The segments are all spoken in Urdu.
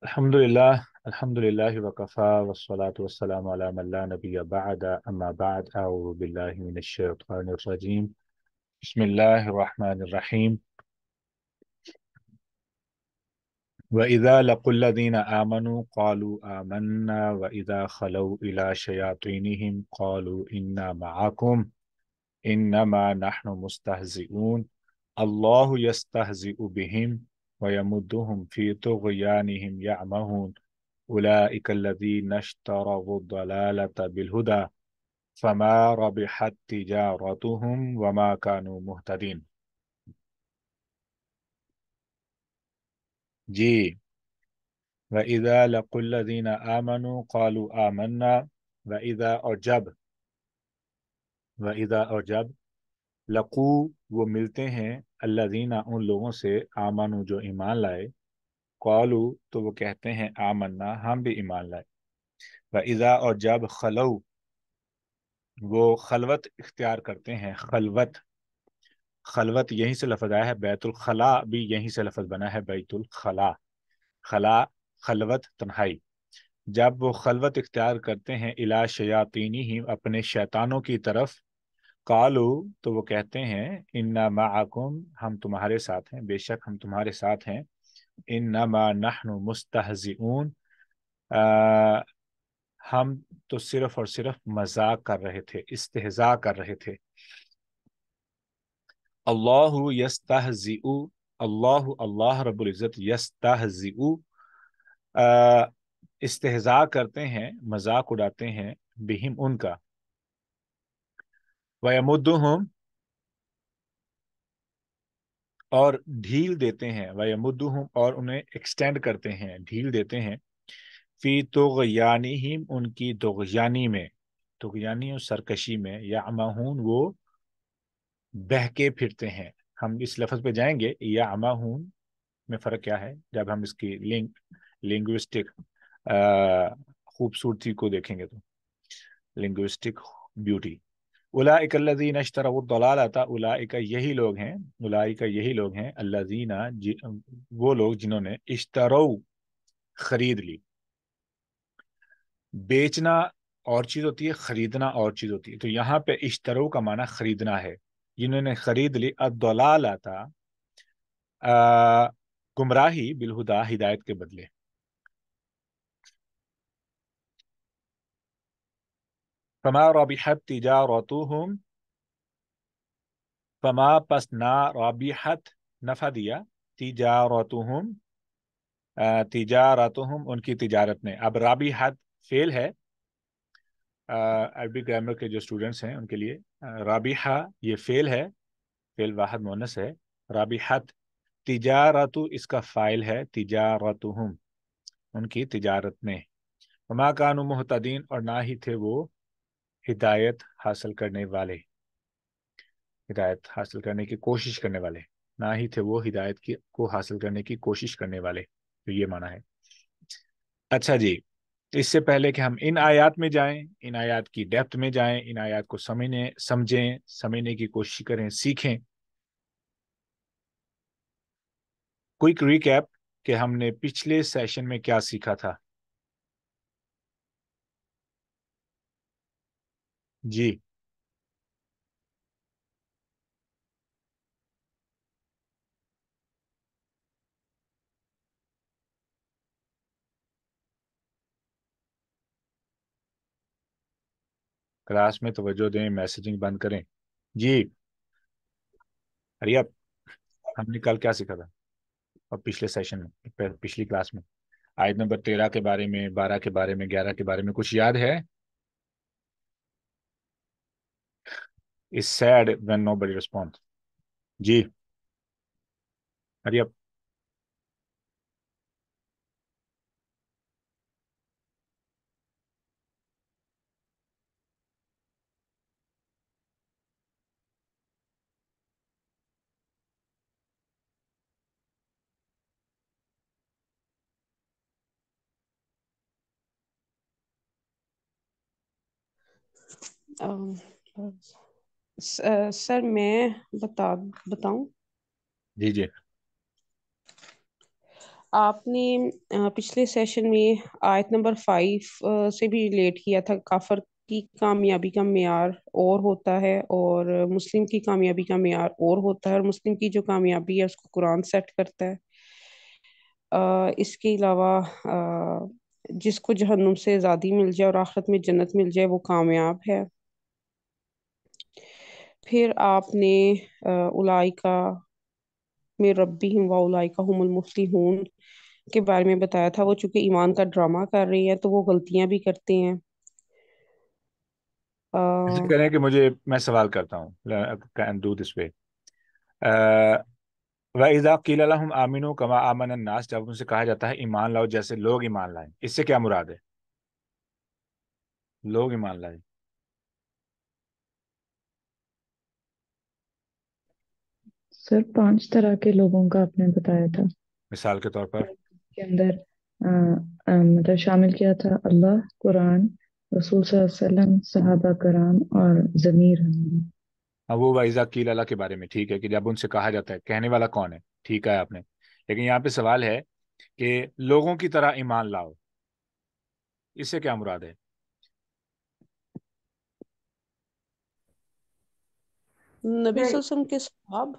الحمد للہ وکفا والصلاة والسلام علی من لا نبی بعد اما بعد اعوذ باللہ من الشیطان الرجیم بسم اللہ الرحمن الرحیم وَإِذَا لَقُوا الَّذِينَ آمَنُوا قَالُوا آمَنَّا وَإِذَا خَلَوْا إِلَى شَيَاطِينِهِمْ قَالُوا إِنَّا مَعَكُمْ إِنَّمَا نَحْنُ مُسْتَهْزِئُونَ اللَّهُ يَسْتَهْزِئُ بِهِمْ وَيَمُدُّهُمْ فِي طُغْيَانِهِمْ يَعْمَهُونَ أولئك الذين اشتروا الضلالة بالهدى فما ربحت تجارتهم وما كانوا مهتدين. جی. وَإِذَا لَقُوا الَّذِينَ آمَنُوا قَالُوا آمَنَّا وَإِذَا اور جب لقو وہ ملتے ہیں الذین ان لوگوں سے آمنوا جو ایمان لائے قالوا تو وہ کہتے ہیں آمنا ہم بھی ایمان لائے وَإِذَا اور جب خلو وہ خلوت اختیار کرتے ہیں خلوت یہیں سے لفظ آیا ہے بیت الخلا بھی یہیں سے لفظ بنا ہے بیت الخلا خلا خلوت تنہائی جب وہ خلوت اختیار کرتے ہیں الی شیاطینہم اپنے شیطانوں کی طرف قالو تو وہ کہتے ہیں انا معکم ہم تمہارے ساتھ ہیں بے شک ہم تمہارے ساتھ ہیں انما نحن مستہزئون ہم تو صرف اور صرف مذاق کر رہے تھے استہزاء کر رہے تھے اللہ یستہزئ اللہ رب العزت یستہزئ استہزاء کرتے ہیں مذاق اڑاتے ہیں بہم ان کا ویمدہم اور ڈھیل دیتے ہیں ویمدہم اور انہیں ایکسٹینڈ کرتے ہیں ڈھیل دیتے ہیں فی طغیانہم ان کی طغیانی میں طغیانی اور سرکشی میں یعمہون وہ بہکے پھرتے ہیں ہم اس لفظ پہ جائیں گے یعمہون میں فرق کیا ہے جب ہم اس کی لنگوسٹک خوبصورتی کو دیکھیں گے تو لنگوسٹک بیوٹی اولئک الذین اشتروا الضلالۃ اولئک یہی لوگ ہیں الذین وہ لوگ جنہوں نے اشتروا خرید لی بیچنا اور چیز ہوتی ہے خریدنا اور چیز ہوتی ہے تو یہاں پہ اشتروا کا معنی خریدنا ہے جنہوں نے خرید لی الضلالۃ گمراہی بالہدا ہدایت کے بدلے فما ربحت تجارتهم فما پس نا رابحت نفع دیا تجارتهم تجارتهم ان کی تجارت نے اب رابحت فعل ہے عربی گرامر کے جو اسٹوڈنٹس ہیں ان کے لیے رابحہ یہ فعل ہے فعل واحد مؤنث ہے رابحت تجارت اس کا فاعل ہے تجارتهم ان کی تجارت نے وما كانوا مهتدین اور نہ ہی تھے وہ ہدایت حاصل کرنے والے ہدایت حاصل کرنے کی کوشش کرنے والے نہ ہی تھے وہ ہدایت کو حاصل کرنے کی کوشش کرنے والے تو یہ معنی ہے اچھا جی اس سے پہلے کہ ہم ان آیات میں جائیں ان آیات کی ڈیپتھ میں جائیں ان آیات کو سمجھنے کی کوشش کریں سیکھیں کوئک ریکیپ کہ ہم نے پچھلے سیشن میں کیا سیکھا تھا جی کلاس میں توجہ دیں میسجنگ بند کریں جی اب ہم نے کل کیا سیکھا تھا اور پچھلے سیشن میں پچھلی کلاس میں آیت نمبر 13 کے بارے میں 12 کے بارے میں 11 کے بارے میں کچھ یاد ہے It's sad when nobody responds جی اب سر میں بتاؤں جی آپ نے پچھلے سیشن میں آیت نمبر 5 سے بھی ریلیٹ کیا تھا، کافر کی کامیابی کا معیار اور ہوتا ہے اور مسلم کی کامیابی کا معیار اور ہوتا ہے، اور مسلم کی جو کامیابی ہے اس کو قرآن سیٹ کرتا ہے۔ اس کے علاوہ جس کو جہنم سے آزادی مل جائے اور آخرت میں جنت مل جائے وہ کامیاب ہے۔ پھر آپ نے اولائکا میں ربہم و اولئک هم المفلحون کے بارے میں بتایا تھا۔ وہ چونکہ ایمان کا ڈرامہ کر رہی ہیں تو وہ غلطیاں بھی کرتے ہیں۔ ایسے آ، کریں کہ میں سوال کرتا ہوں، کین ڈو دس وے۔ وَإِذَا قِيلَ لَهُمْ آمِنُوا كَمَا آمَنَ النَّاسُ، جب ان سے کہا جاتا ہے ایمان لاؤ جیسے لوگ ایمان لائیں، اس سے کیا مراد ہے؟ لوگ ایمان لائیں، سر 5 طرح کے لوگوں کا آپ نے بتایا تھا مثال کے طور پر کے اندر، مطلب شامل کیا تھا اللہ، قرآن، رسول صلی اللہ علیہ وسلم، صحابہ کرام اور ضمیر ہماری۔ اب وہ وَإِذَا قِيلَ لَهُ کے بارے میں ٹھیک ہے کہ جب ان سے کہا جاتا ہے، کہنے والا کون ہے؟ ٹھیک ہے آپ نے، لیکن یہاں پہ سوال ہے کہ لوگوں کی طرح ایمان لاؤ، اس سے کیا مراد ہے؟ نبی سر صلی اللہ علیہ وسلم کے صحاب۔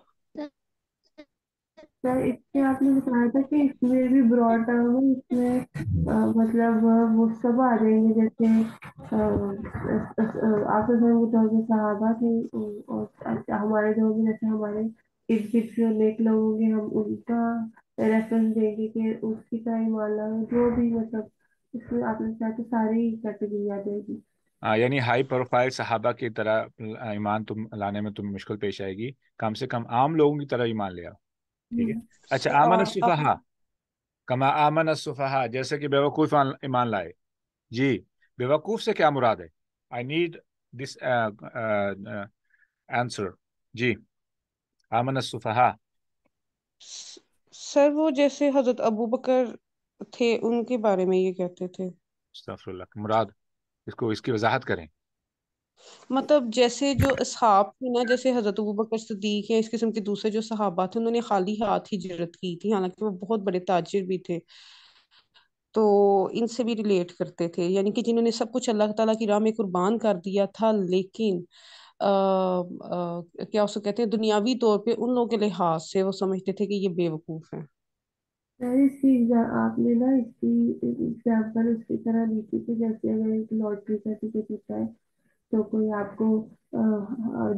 سر اس میں آپ نے بتایا تھا کہ اس میں بھی براڈ ٹرم ہے، اس میں مطلب وہ سب آ جائیں گے، جیسے آپ کے گھر میں جو صحابہ تھے اور ہمارے گھر میں جیسے ہمارے ارد گرد جو نیک لوگ ہوں گے ہم ان کا ریفرنس دیں گے کہ اس کی طرح ایمان لانا، جو بھی مطلب اس میں آپ نے چاہتے ساری کیٹیگری آ جائے گی۔ یعنی ہائی پروفائل صحابہ کی طرح ایمان تم لانے میں تم مشکل پیش آئے گی، کم سے کم عام لوگوں کی طرح ایمان لے آؤ، ٹھیک ہے۔ اچھا، آمن السفہاء کما آمن السفہاء، جیسے کہ بیوقوف ایمان لائے، جی بیوقوف سے کیا مراد ہے؟ آئی نیڈ دس آنسر، جی آمن السفہاء۔ سر وہ جیسے حضرت ابو بکر تھے ان کے بارے میں یہ کہتے تھے۔ استغفر اللہ، مراد اس کی وضاحت کریں۔ مطلب جیسے جو اصحاب تھے نا، جیسے حضرت ابوبکر صدیق ہے، اس قسم کے دوسرے جو صحابہ تھے انہوں نے خالی ہاتھ ہجرت کی تھی، حالانکہ وہ بہت بڑے تاجر بھی تھے، تو ان سے بھی ریلیٹ کرتے تھے، یعنی کہ جنہوں نے سب کچھ اللہ تعالیٰ کی راہ میں قربان کر دیا تھا، لیکن کیا اس کو کہتے ہیں، دنیاوی طور پہ ان لوگوں کے لحاظ سے وہ سمجھتے تھے کہ یہ بے وقوف ہیں۔ سر اس کی آپ نے نا اس کی ایگزامپل اس کی طرح لی تھی کہ جیسے اگر ایک لاٹری کا ٹکٹ ہوتا ہے تو کوئی آپ کو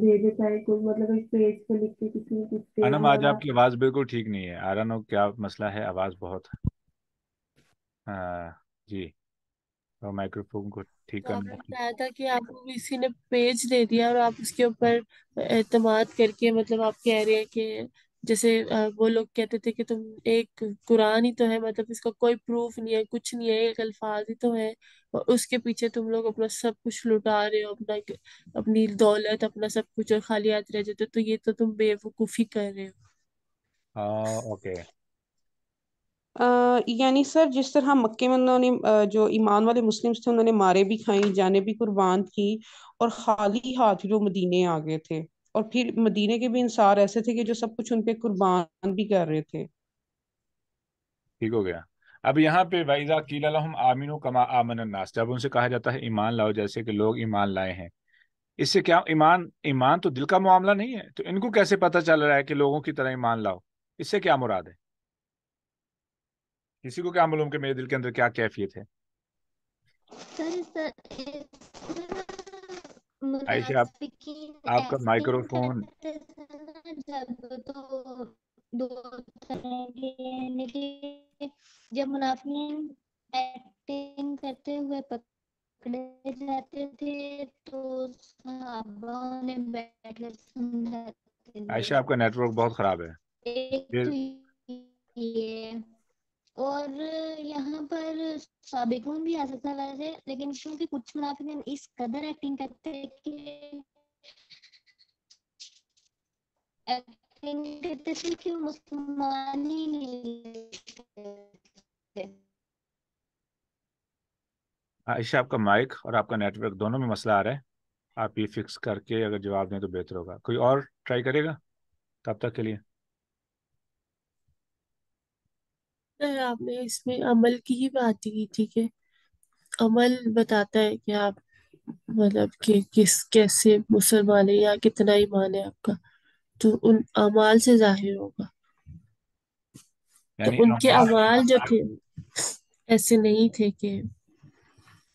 دے دیتا ہے، کوئی مطلب ایک پیج پہ لکھ کے کسی نے کچھ دے انم، دیا آج اور آپ آپ کی آواز بالکل ٹھیک نہیں ہے، آئی ڈونٹ نو کیا مسئلہ ہے، آواز بہت جی، اور مائکرو فون کو ٹھیک تو آپ کرنا نے ہے۔ بتایا تھا کہ آپ کو کسی نے پیج دے دیا اور آپ اس کے اوپر اعتماد کر کے، مطلب آپ کہہ رہے ہیں کہ جیسے وہ لوگ کہتے تھے کہ تم ایک قرآن ہی تو ہے، مطلب اس کا کوئی پروف نہیں ہے، کچھ نہیں ہے، ایک الفاظ ہی تو ہے، اور اس کے پیچھے تم لوگ اپنا سب کچھ لٹا رہے ہو، اپنی دولت، اپنا سب کچھ، اور خالی ہاتھ رہ جاتے ہو، تو یہ تو تم بے وقوفی کر رہے ہو۔ اوکے، یعنی سر جس طرح مکے میں انہوں نے جو ایمان والے مسلمس تھے انہوں نے مارے بھی کھائیں، جانیں بھی قربان کی، اور خالی ہاتھ جو مدینے آ گئے تھے، اور پھر مدینے کے بھی انصار ایسے تھے کہ جو سب کچھ ان پہ قربان بھی کر رہے تھے۔ ٹھیک ہو گیا۔ اب یہاں پہ وَإِذَا قِيلَ لَهُمْ آمِنُوا كَمَا آمَنَ النَّاسُ، جب ان سے کہا جاتا ہے ایمان لاؤ جیسے کہ لوگ ایمان لائے ہیں، اس سے کیا ایمان تو دل کا معاملہ نہیں ہے، تو ان کو کیسے پتہ چل رہا ہے کہ لوگوں کی طرح ایمان لاؤ؟ اس سے کیا مراد ہے؟ کسی کو کیا معلوم کہ میرے دل کے اندر کیا کیفیت ہے؟ سر عائشہ، منافقین آپ کا مائکرو ایکٹنگ فون، کرتے تھے نا جب، تو دو طرح کے، یعنی کہ جب منافقین ایکٹنگ کرتے ہوئے پکڑے جاتے تھے تو صحابہ انہیں بیٹھ کر سمجھاتے تھے۔ عائشہ آپ کا نیٹ ورک بہت خراب ہے ایک یہ۔ تو یہ، اور یہاں پر سابقون بھی آ سکتا ہے ویسے، لیکن کیونکہ کچھ منافقین اس قدر ایکٹنگ کرتے ہیں کہ ایکٹنگ کرتے تھے کہ مسلمان ہی نہیں تھے۔ عائشہ آپ کا مائک اور آپ کا نیٹ ورک دونوں میں مسئلہ آ رہا ہے، آپ یہ فکس کر کے اگر جواب دیں تو بہتر ہوگا۔ کوئی اور ٹرائی کرے گا تب تک کے لیے؟ آپ نے اس میں عمل کی ہی بات کی تھی کہ عمل بتاتا ہے کہ آپ مطلب کہ کیسے مسلمان ہے یا کتنا ایمان ہے آپ کا، تو ان اعمال سے ظاہر ہوگا. تو یعنی ان کے اعمال، اعمال جو تھے ایسے نہیں تھے کہ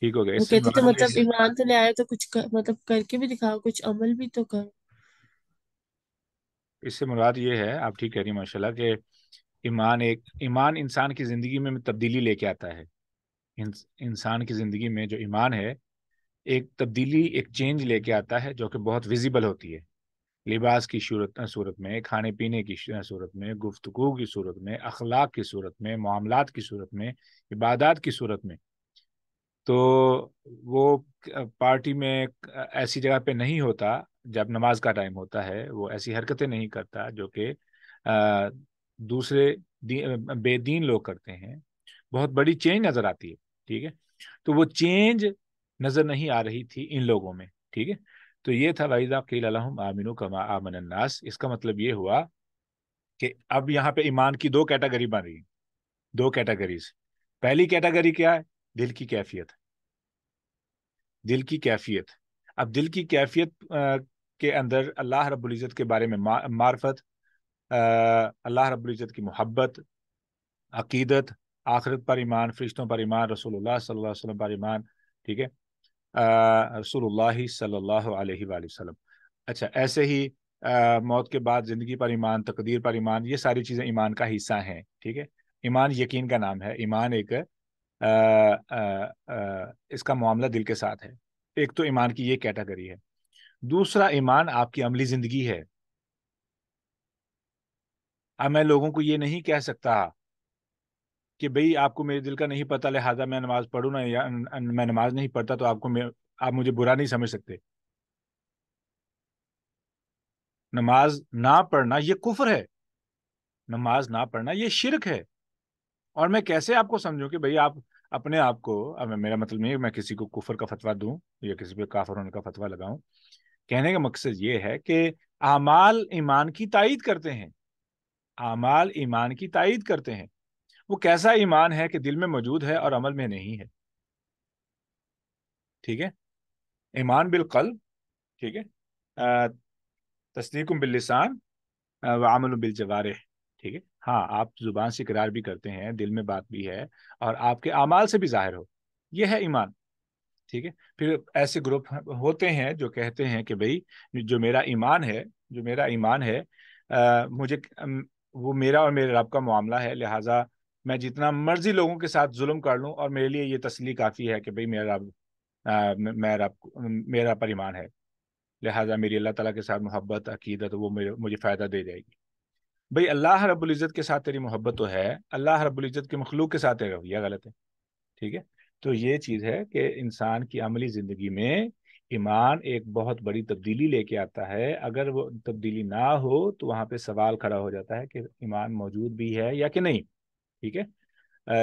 ٹھیک ہو گیا. وہ اس سے کہتے تھے مراد یہ مطلب ایمان تو لے آئے تو کچھ مطلب کر کے بھی دکھاؤ، کچھ عمل بھی تو کرو. اس سے مراد یہ ہے، آپ ٹھیک کہہ رہی ہیں ماشاءاللہ، کہ ایمان انسان کی زندگی میں تبدیلی لے کے آتا ہے. انسان کی زندگی میں جو ایمان ہے ایک تبدیلی، ایک چینج لے کے آتا ہے جو کہ بہت ویزیبل ہوتی ہے. لباس کی صورت میں، کھانے پینے کی صورت میں، گفتگو کی صورت میں، اخلاق کی صورت میں، معاملات کی صورت میں، عبادات کی صورت میں. تو وہ پارٹی میں ایسی جگہ پہ نہیں ہوتا جب نماز کا ٹائم ہوتا ہے، وہ ایسی حرکتیں نہیں کرتا جو کہ دوسرے بے دین لوگ کرتے ہیں. بہت بڑی چینج نظر آتی ہے. ٹھیک ہے، تو وہ چینج نظر نہیں آ رہی تھی ان لوگوں میں. ٹھیک ہے، تو یہ تھا وَإِذَا قِيلَ لَهُمْ آمِنُوا كَمَا آمَنَ النَّاسُ. اس کا مطلب یہ ہوا کہ اب یہاں پہ ایمان کی دو کیٹیگری بن رہی، دو کیٹیگریز. پہلی کیٹیگری کیا ہے؟ دل کی کیفیت. دل کی کیفیت. اب دل کی کیفیت کے اندر اللہ رب العزت کے بارے میں معرفت، اللہ رب العزت کی محبت، عقیدت، آخرت پر ایمان، فرشتوں پر ایمان، رسول اللہ صلی اللہ علیہ وسلم پر ایمان. ٹھیک ہے، رسول اللہ صلی اللہ علیہ وآلہ وسلم. اچھا، ایسے ہی موت کے بعد زندگی پر ایمان، تقدیر پر ایمان، یہ ساری چیزیں ایمان کا حصہ ہیں. ٹھیک ہے، ایمان یقین کا نام ہے. ایمان ایک اس کا معاملہ دل کے ساتھ ہے. ایک تو ایمان کی یہ کیٹیگری ہے. دوسرا ایمان آپ کی عملی زندگی ہے. اب میں لوگوں کو یہ نہیں کہہ سکتا کہ بھئی آپ کو میرے دل کا نہیں پتہ لہٰذا میں نماز پڑھوں نا، یا میں نماز نہیں پڑھتا تو آپ مجھے برا نہیں سمجھ سکتے. نماز نہ پڑھنا یہ کفر ہے، نماز نہ پڑھنا یہ شرک ہے. اور میں کیسے آپ کو سمجھوں کہ بھئی آپ اپنے آپ کو، میرا مطلب نہیں ہے میں کسی کو کفر کا فتویٰ دوں یا کسی پہ کافر ہونے کا فتویٰ لگاؤں. کہنے کا مقصد یہ ہے کہ اعمال ایمان کی تائید کرتے ہیں. اعمال ایمان کی تائید کرتے ہیں. وہ کیسا ایمان ہے کہ دل میں موجود ہے اور عمل میں نہیں ہے. ٹھیک ہے، ایمان بالقلب. ٹھیک ہے، تصدیق باللسان وعمل بالجوارح. ٹھیک ہے، ہاں آپ زبان سے اقرار بھی کرتے ہیں، دل میں بات بھی ہے، اور آپ کے اعمال سے بھی ظاہر ہو. یہ ہے ایمان. ٹھیک ہے، پھر ایسے گروپ ہوتے ہیں جو کہتے ہیں کہ بھئی جو میرا ایمان ہے، جو میرا ایمان ہے مجھے وہ میرا اور میرے رب کا معاملہ ہے، لہٰذا میں جتنا مرضی لوگوں کے ساتھ ظلم کر لوں اور میرے لیے یہ تسلی کافی ہے کہ بھئی میرا پر ایمان ہے، لہٰذا میری اللہ تعالیٰ کے ساتھ محبت، عقیدت، وہ مجھے فائدہ دے جائے گی. بھئی اللہ رب العزت کے ساتھ تیری محبت تو ہے، اللہ رب العزت کے مخلوق کے ساتھ رویہ غلط ہے. ٹھیک ہے، تو یہ چیز ہے کہ انسان کی عملی زندگی میں ایمان ایک بہت بڑی تبدیلی لے کے آتا ہے. اگر وہ تبدیلی نہ ہو تو وہاں پہ سوال کھڑا ہو جاتا ہے کہ ایمان موجود بھی ہے یا کہ نہیں. ٹھیک ہے،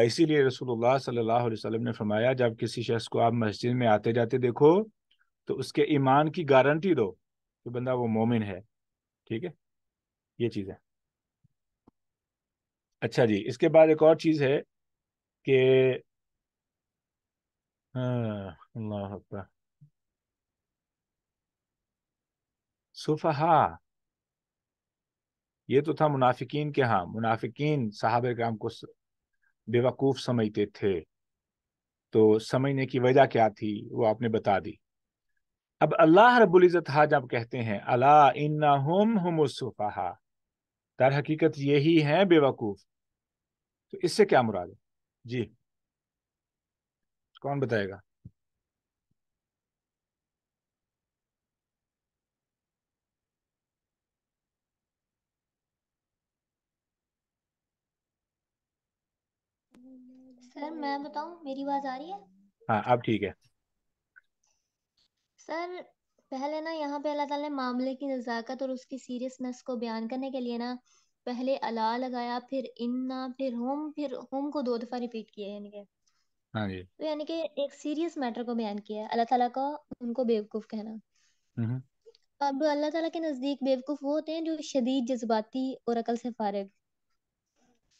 اسی لیے رسول اللہ صلی اللہ علیہ وسلم نے فرمایا جب کسی شخص کو آپ مسجد میں آتے جاتے دیکھو تو اس کے ایمان کی گارنٹی دو کہ بندہ وہ مومن ہے. ٹھیک ہے، یہ چیز ہے. اچھا جی، اس کے بعد ایک اور چیز ہے کہ اللہ اکبر، صفحہ، یہ تو تھا منافقین کے ہاں. منافقین صحابہ کرام کو بے وقوف سمجھتے تھے، تو سمجھنے کی وجہ کیا تھی وہ آپ نے بتا دی. اب اللہ رب العزت جب کہتے ہیں الا انہم ہم الصفحاء، در حقیقت یہی ہیں بے وقوف، تو اس سے کیا مراد ہے؟ جی کون بتائے گا؟ سر میں بتاؤں، میری آواز آ رہی ہے؟ ہاں اب ٹھیک ہے. سر پہلے نا یہاں پہ اللہ تعالیٰ نے معاملے کی نزاکت اور اس کی سیریسنس کو بیان کرنے کے لیے نا پہلے الا لگایا، پھر انا، پھر ہم کو 2 دفعہ ریپیٹ کیا، یعنی کہ ہاں جی. تو یعنی کہ ایک سیریس میٹر کو بیان کیا ہے، اللہ تعالیٰ کا ان کو بیوقوف کہنا. اب اللہ تعالیٰ کے نزدیک بیوقوف وہ ہوتے ہیں جو شدید جذباتی اور عقل سے فارغ.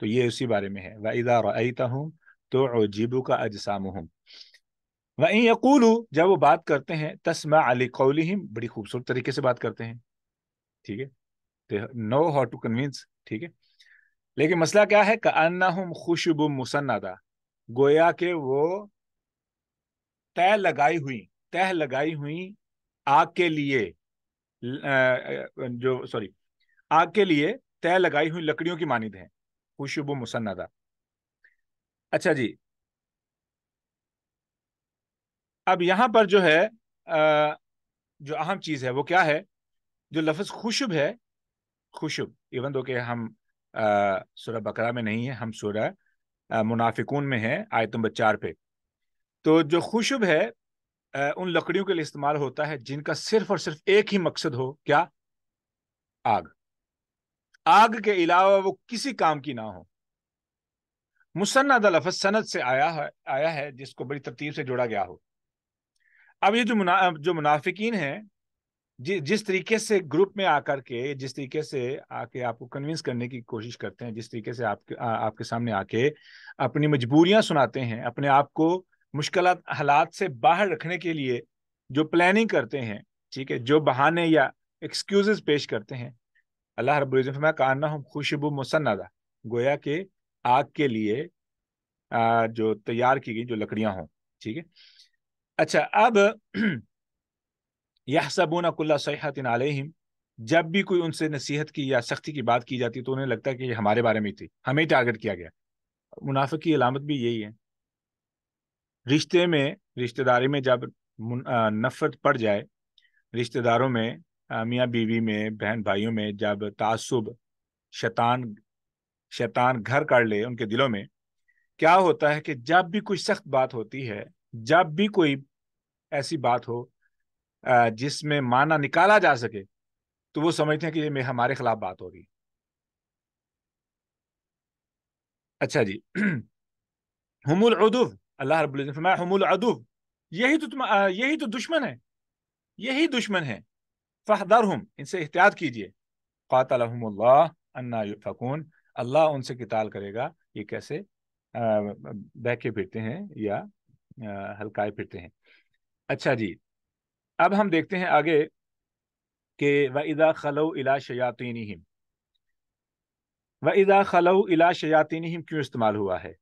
تو یہ اسی بارے میں ہے. وَإِذَا رَأَيْتَهُمْ تُعْجِبُكَ أَجْسَامُهُمْ وَإِن يَقُولُوا جب وہ بات کرتے ہیں تَسْمَعْ لِقَوْلِهِمْ بڑی خوبصورت طریقے سے بات کرتے ہیں, ٹھیک ہے, they know how to convince, ٹھیک ہے. لیکن مسئلہ کیا ہے, كَأَنَّهُمْ خُشُبٌ مُسَنَّدَةٌ گویا کہ وہ تہ لگائی ہوئی آگ کے لیے آگ کے لیے تہ لگائی ہوئی لکڑیوں کی مانند ہیں, خشب و مسندہ. اچھا جی, اب یہاں پر جو ہے جو اہم چیز ہے وہ کیا ہے, جو لفظ خشب ہے, خشب ایون دو کہ ہم سورہ بقرہ میں نہیں ہے, ہم سورہ منافقون میں ہے, آیت نمبر 4 پہ. تو جو خشب ہے ان لکڑیوں کے لیے استعمال ہوتا ہے جن کا صرف اور صرف ایک ہی مقصد ہو, کیا, آگ کے علاوہ وہ کسی کام کی نہ ہو. مسندہ لفظ سند سے آیا ہے جس کو بڑی ترتیب سے جوڑا گیا ہو. اب یہ جو منافقین ہیں, جس طریقے سے گروپ میں آ کر کے, جس طریقے سے آ کے آپ کو کنونس کرنے کی کوشش کرتے ہیں, جس طریقے سے آپ کے سامنے آ کے اپنی مجبوریاں سناتے ہیں, اپنے آپ کو مشکلات حالات سے باہر رکھنے کے لیے جو پلاننگ کرتے ہیں, ٹھیک ہے, جو بہانے یا ایکسکیوزز پیش کرتے ہیں, اللہ رب العزت فرمایا کأنہم خشب مسندہ گویا کہ آگ کے لیے جو تیار کی گئی جو لکڑیاں ہوں, ٹھیک ہے. اچھا, اب یحسبون کل صیحۃ علیہم جب بھی کوئی ان سے نصیحت کی یا سختی کی بات کی جاتی تو انہیں لگتا ہے کہ یہ ہمارے بارے میں تھی, ہمیں ہی ٹارگٹ کیا گیا. منافق کی علامت بھی یہی ہے. رشتہ داری میں جب نفرت پڑ جائے, رشتہ داروں میں, میاں بیوی میں, بہن بھائیوں میں جب تعصب شیطان گھر کر لے ان کے دلوں میں, کیا ہوتا ہے کہ جب بھی کوئی سخت بات ہوتی ہے, جب بھی کوئی ایسی بات ہو جس میں معنی نکالا جا سکے, تو وہ سمجھتے ہیں کہ یہ ہمارے خلاف بات ہو رہی. اچھا جی, ہم العدو, اللہ رب العزت فرمایا ہم العدو, یہی تو دشمن ہے, یہی دشمن ہے. فاحذرہم ان سے احتیاط کیجئے. قاتلہم اللہ انا یؤفکون اللہ ان سے قتال کرے گا, یہ کیسے بہکے پھرتے ہیں یا ہلکائے پھرتے ہیں. اچھا جی, اب ہم دیکھتے ہیں آگے کہ وَإِذَا خَلَوْا إِلَىٰ شَيَاطِينِهِمْ, وَإِذَا خَلَوْا إِلَىٰ شَيَاطِينِهِمْ کیوں استعمال ہوا ہے,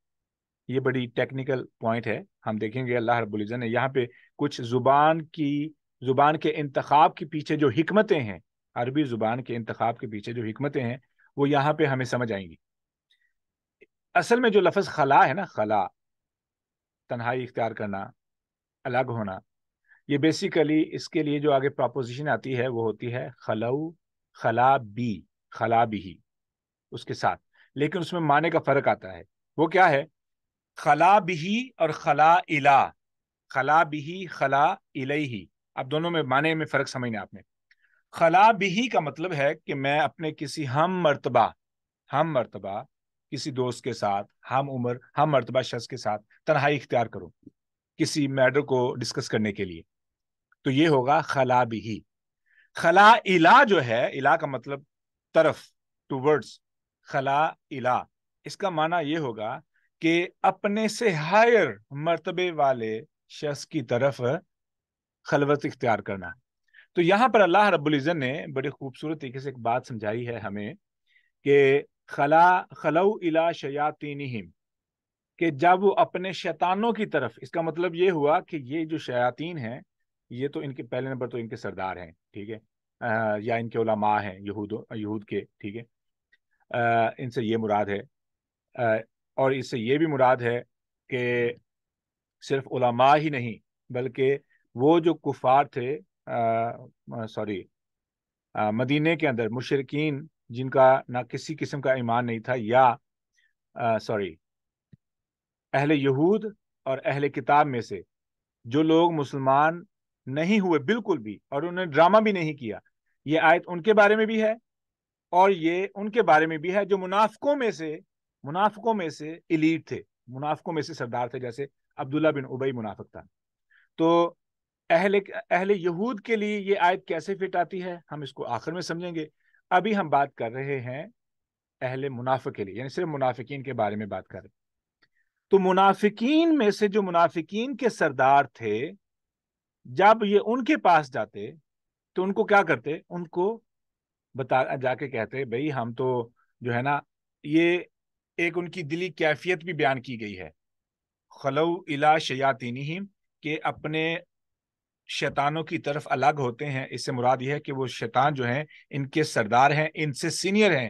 یہ بڑی ٹیکنیکل پوائنٹ ہے. ہم دیکھیں گے اللہ رب العزت نے یہاں پہ کچھ زبان کے انتخاب کے پیچھے جو حکمتیں ہیں, عربی زبان کے انتخاب کے پیچھے جو حکمتیں ہیں وہ یہاں پہ ہمیں سمجھ آئیں گی. اصل میں جو لفظ خلا ہے نا, خلا تنہائی اختیار کرنا, الگ ہونا, یہ بیسیکلی اس کے لیے جو آگے پراپوزیشن آتی ہے وہ ہوتی ہے خلا بھی اس کے ساتھ, لیکن اس میں معنی کا فرق آتا ہے. وہ کیا ہے, خلا بھی اور خلا بھی خلا الیہ, اب دونوں میں معنی میں فرق سمجھنا آپ نے. خلا بھی کا مطلب ہے کہ میں اپنے کسی ہم مرتبہ کسی دوست کے ساتھ, ہم مرتبہ شخص کے ساتھ تنہائی اختیار کروں کسی میٹر کو ڈسکس کرنے کے لیے, تو یہ ہوگا خلا بھی. خلا الا جو ہے, الا کا مطلب طرف, ٹو ورڈز, خلا الا اس کا معنی یہ ہوگا کہ اپنے سے ہائر مرتبے والے شخص کی طرف خلوت اختیار کرنا. تو یہاں پر اللہ رب العزت نے بڑی خوبصورت طریقے سے ایک بات سمجھائی ہے ہمیں کہ خلو الی شیاطینہم, کہ جب وہ اپنے شیطانوں کی طرف, اس کا مطلب یہ ہوا کہ یہ جو شیاطین ہیں یہ تو ان کے پہلے نمبر تو ان کے سردار ہیں, ٹھیک ہے, یا ان کے علماء ہیں یہود کے, ٹھیک ہے, ان سے یہ مراد ہے. اور اس سے یہ بھی مراد ہے کہ صرف علماء ہی نہیں بلکہ وہ جو کفار تھے, مدینے کے اندر مشرکین جن کا نہ کسی قسم کا ایمان نہیں تھا, یا اہل یہود اور اہل کتاب میں سے جو لوگ مسلمان نہیں ہوئے بالکل بھی اور انہوں نے ڈرامہ بھی نہیں کیا, یہ آیت ان کے بارے میں بھی ہے اور یہ ان کے بارے میں بھی ہے جو منافقوں میں سے ایلیٹ تھے, منافقوں میں سے سردار تھے, جیسے عبداللہ بن ابی منافق تھا. تو اہل یہود کے لیے یہ آیت کیسے فٹ آتی ہے ہم اس کو آخر میں سمجھیں گے. ابھی ہم بات کر رہے ہیں اہل منافق کے لیے، یعنی صرف منافقین کے بارے میں بات کر رہے ہیں۔ تو منافقین میں سے جو منافقین کے سردار تھے، جب یہ ان کے پاس جاتے تو ان کو کیا کرتے؟ ان کو جا کے کہتے بھئی ہم تو جو ہے نا، یہ ایک ان کی دلی کیفیت بھی بیان کی گئی ہے، خلو الی شیاطینہم، کہ اپنے شیطانوں کی طرف الگ ہوتے ہیں۔ اس سے مراد یہ ہے کہ وہ شیطان جو ہیں ان کے سردار ہیں، ان سے سینئر ہیں،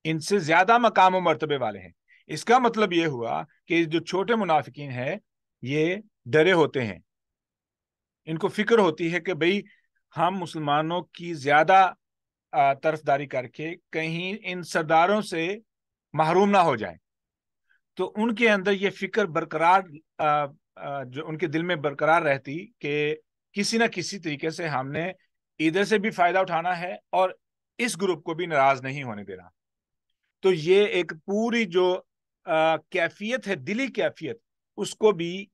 ان سے زیادہ مقام و مرتبے والے ہیں۔ اس کا مطلب یہ ہوا کہ جو چھوٹے منافقین ہیں یہ ڈرے ہوتے ہیں، ان کو فکر ہوتی ہے کہ بھئی ہم مسلمانوں کی زیادہ طرفداری کر کے کہیں ان سرداروں سے محروم نہ ہو جائیں، تو ان کے اندر یہ فکر برقرار جو ان کے دل میں برقرار رہتی کہ کسی نہ کسی طریقے سے ہم نے ادھر سے بھی فائدہ اٹھانا ہے اور اس گروپ کو بھی ناراض نہیں ہونے دینا۔ تو یہ ایک پوری جو کیفیت ہے، دلی کیفیت، اس کو بھی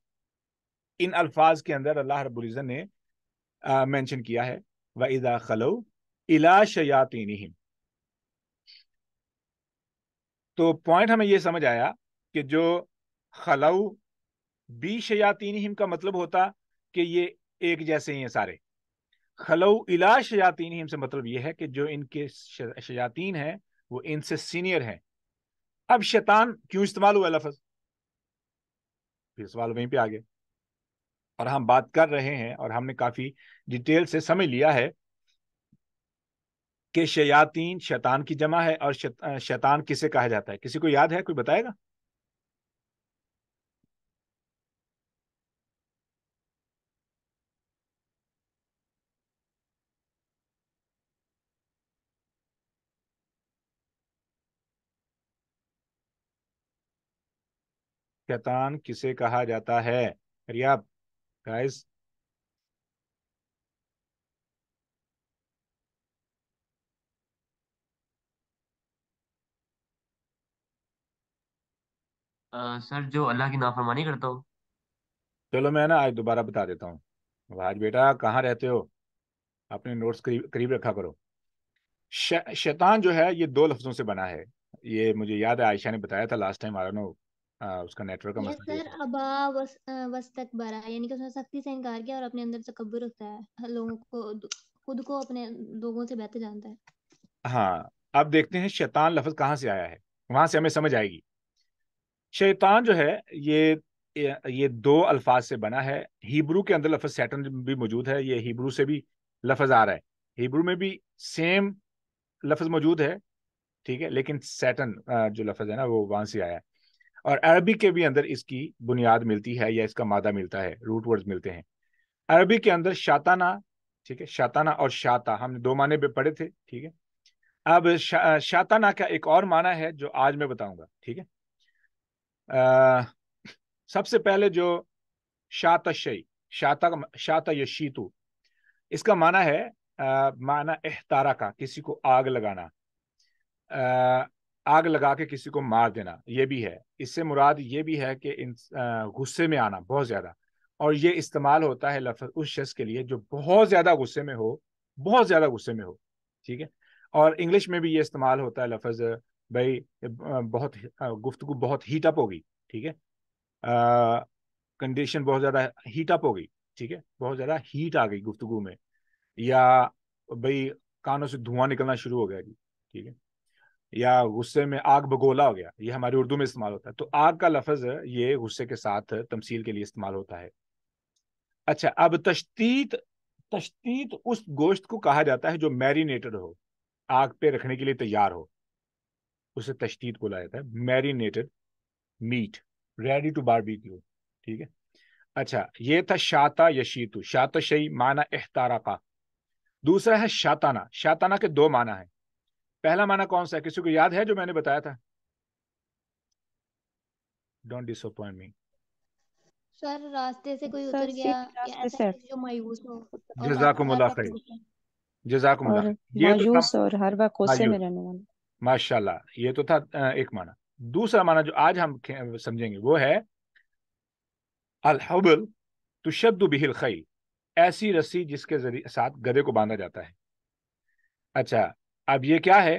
ان الفاظ کے اندر اللہ رب العزت نے مینشن کیا ہے، وَإِذَا خَلَوْا إِلَىٰ شَيَاطِينِهِمْ۔ تو پوائنٹ ہمیں یہ سمجھ آیا کہ جو خلو بی شیاطینہم کا مطلب ہوتا کہ یہ ایک جیسے ہی ہیں سارے، خلو الی شیاطینہم سے مطلب یہ ہے کہ جو ان کے شیاطین ہیں وہ ان سے سینئر ہیں۔ اب شیطان کیوں استعمال ہوا لفظ؟ پھر سوال وہیں پہ آگے، اور ہم بات کر رہے ہیں اور ہم نے کافی ڈیٹیل سے سمجھ لیا ہے کہ شیاطین شیطان کی جمع ہے، اور شیطان کسے کہا جاتا ہے؟ کسی کو یاد ہے؟ کوئی بتائے گا؟ شیطان کسے کہا جاتا ہے؟ ریاب گائز، سر جو اللہ کی نافرمانی کرتا ہو۔ چلو میں نا آج دوبارہ بتا دیتا ہوں۔ آج بیٹا کہاں رہتے ہو؟ اپنے نوٹس قریب رکھا کرو۔ شیطان جو ہے یہ دو لفظوں سے بنا ہے، یہ مجھے یاد ہے عائشہ نے بتایا تھا لاسٹ ٹائم، اس کا نیٹ ورک کا یس مسئلہ سر، ابا وستکبرا، یعنی کہ اس نے سختی سے انکار کیا اور اپنے اندر تکبر رکھتا ہے، لوگوں کو، خود کو اپنے لوگوں سے بہتر جانتا ہے۔ ہاں، اب دیکھتے ہیں شیطان لفظ کہاں سے آیا ہے، وہاں سے ہمیں سمجھ آئے گی۔ شیطان جو ہے یہ دو الفاظ سے بنا ہے۔ ہیبرو کے اندر لفظ سیٹن بھی موجود ہے، یہ ہیبرو سے بھی لفظ آ رہا ہے، ہیبرو میں بھی سیم لفظ موجود ہے، ٹھیک ہے، لیکن سیٹن جو لفظ ہے نا وہ وہاں سے آیا ہے۔ اور عربی کے بھی اندر اس کی بنیاد ملتی ہے یا اس کا مادہ ملتا ہے، روٹ ورڈز ملتے ہیں۔ عربی کے اندر شاطانہ، ٹھیک ہے، شاطانہ اور شاطا ہم نے دو معنی پہ پڑھے تھے، ٹھیک ہے۔ اب شاطانہ کا ایک اور معنی ہے جو آج میں بتاؤں گا، ٹھیک ہے۔ سب سے پہلے جو شاط شی، شاطا یشیتو، اس کا معنی ہے معنی احتارا کا، کسی کو آگ لگانا، آگ لگا کے کسی کو مار دینا، یہ بھی ہے۔ اس سے مراد یہ بھی ہے کہ غصے میں آنا بہت زیادہ، اور یہ استعمال ہوتا ہے لفظ اس شخص کے لیے جو بہت زیادہ غصے میں ہو، بہت زیادہ غصے میں ہو، ٹھیک ہے۔ اور انگلش میں بھی یہ استعمال ہوتا ہے لفظ بھائی بہت گفتگو بہت ہیٹ اپ ہوگی، ٹھیک ہے، کنڈیشن بہت زیادہ ہیٹ اپ ہو گئی، ٹھیک ہے، بہت زیادہ ہیٹ آ گئی گفتگو میں، یا بھائی کانوں سے دھواں نکلنا شروع ہو گیا جی، ٹھیک ہے، یا غصے میں آگ بگولا ہو گیا، یہ ہماری اردو میں استعمال ہوتا ہے۔ تو آگ کا لفظ یہ غصے کے ساتھ تمثیل کے لیے استعمال ہوتا ہے۔ اچھا، اب تشتیت اس گوشت کو کہا جاتا ہے جو میرینیٹڈ ہو، آگ پہ رکھنے کے لیے تیار ہو، اسے تشتیت بولا جاتا ہے، marinated meat, ready to barbecue, ٹھیک ہے۔ اچھا، یہ تھا شاطا یشیتو، شاطا شی معنی احتارا کا۔ دوسرا ہے شاطانہ۔ شاطانہ کے دو معنی ہیں۔ پہلا معنی کون سا ہے؟ کسی کو یاد ہے جو میں نے بتایا تھا؟ ڈونٹ ڈس اپوائنٹ می۔ سر راستے سے کوئی سر اتر گیا، سیدھے یا راستے ایسا سے، کسی جو مایوس ہو اور جزاکم ہر اللہ وقت خیر، غصے۔ جزاکم اور اللہ خیر۔ یہ تو مایوس اور ہر وقت غصے مایوس، میں رہنے والا۔ ماشاء اللہ، یہ تو تھا ایک معنی۔ دوسرا معنی جو آج ہم سمجھیں گے وہ ہے الحبل تشد به الخیل، ایسی رسی جس کے ساتھ گدھے کو باندھا جاتا ہے۔ اچھا، اب یہ کیا ہے؟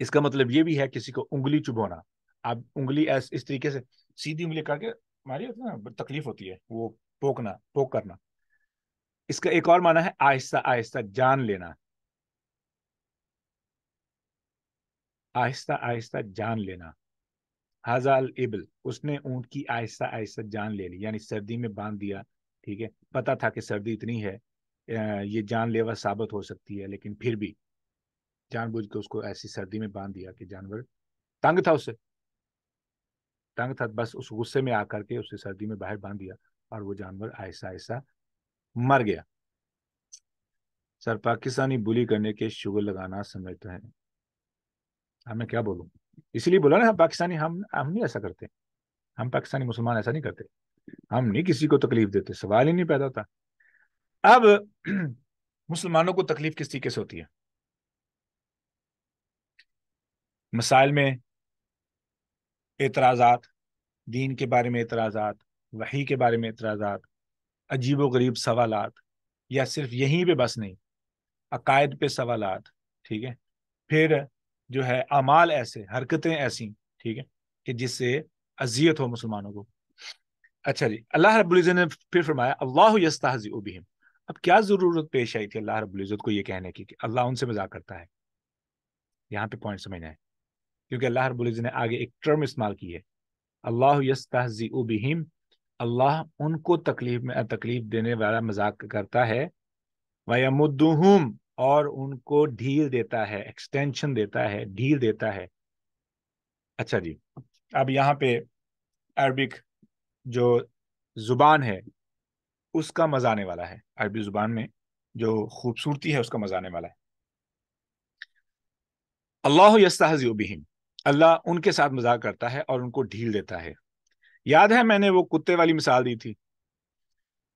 اس کا مطلب یہ بھی ہے کسی کو انگلی چبھونا. اب انگلی اس طریقے سے سیدھی انگلی کر کے ہماری تکلیف ہوتی ہے وہ پوک کرنا. اس کا ایک اور معنی ہے آہستہ آہستہ جان لینا. آہستہ آہستہ جان لینا. ہاذا الابل، اس نے اونٹ کی آہستہ آہستہ جان لے لی، یعنی سردی میں باندھ دیا. ٹھیک ہے، پتا تھا کہ سردی اتنی ہے یہ جان لیوا ثابت ہو سکتی ہے، لیکن پھر بھی جان بوجھ کے اس کو ایسی سردی میں باندھ دیا کہ جانور تنگ تھا، بس اس غصے میں آ کر کے اسے سردی میں باہر باندھ دیا اور وہ جانور آہستہ آہستہ مر گیا. سر پاکستانی بولی کرنے کے شغل لگانا سمجھتے ہیں. میں کیا بولوں، اسی لیے بولا نا پاکستانی ہم نہیں ایسا کرتے. ہم پاکستانی مسلمان ایسا نہیں کرتے. ہم نہیں کسی کو تکلیف دیتے، سوال ہی نہیں پیدا ہوتا. اب مسلمانوں کو تکلیف کس طریقے سے ہوتی ہے؟ مسائل میں اعتراضات، دین کے بارے میں اعتراضات، وحی کے بارے میں اعتراضات، عجیب و غریب سوالات، یا صرف یہیں پہ بس نہیں، عقائد پہ سوالات. ٹھیک ہے، پھر جو ہے اعمال ایسے، حرکتیں ایسی، ٹھیک ہے، کہ جس سے اذیت ہو مسلمانوں کو. اچھا جی، اللہ رب العزت نے پھر فرمایا اللہ یستہزئ بہم. اب کیا ضرورت پیش آئی تھی اللہ رب العزت کو یہ کہنے کی کہ اللہ ان سے مذاق کرتا ہے؟ یہاں پہ پوائنٹ سمجھنا ہے، کیونکہ اللہ رب العزت نے آگے ایک ٹرم استعمال کی ہے، اللہ یستہزئ بہم. اللہ ان کو تکلیف دینے والا مذاق کرتا ہے. وَيَمُدُّهُمْ، اور ان کو ڈھیل دیتا ہے، ایکسٹینشن دیتا ہے، ڈھیل دیتا ہے. اچھا جی، اب یہاں پہ عربک جو زبان ہے اس کا مزہ آنے والا ہے. عربی زبان میں جو خوبصورتی ہے اس کا مزہ آنے والا ہے. اللہ یستہزئ بہم، اللہ ان کے ساتھ مذاق کرتا ہے اور ان کو ڈھیل دیتا ہے. یاد ہے میں نے وہ کتے والی مثال دی تھی،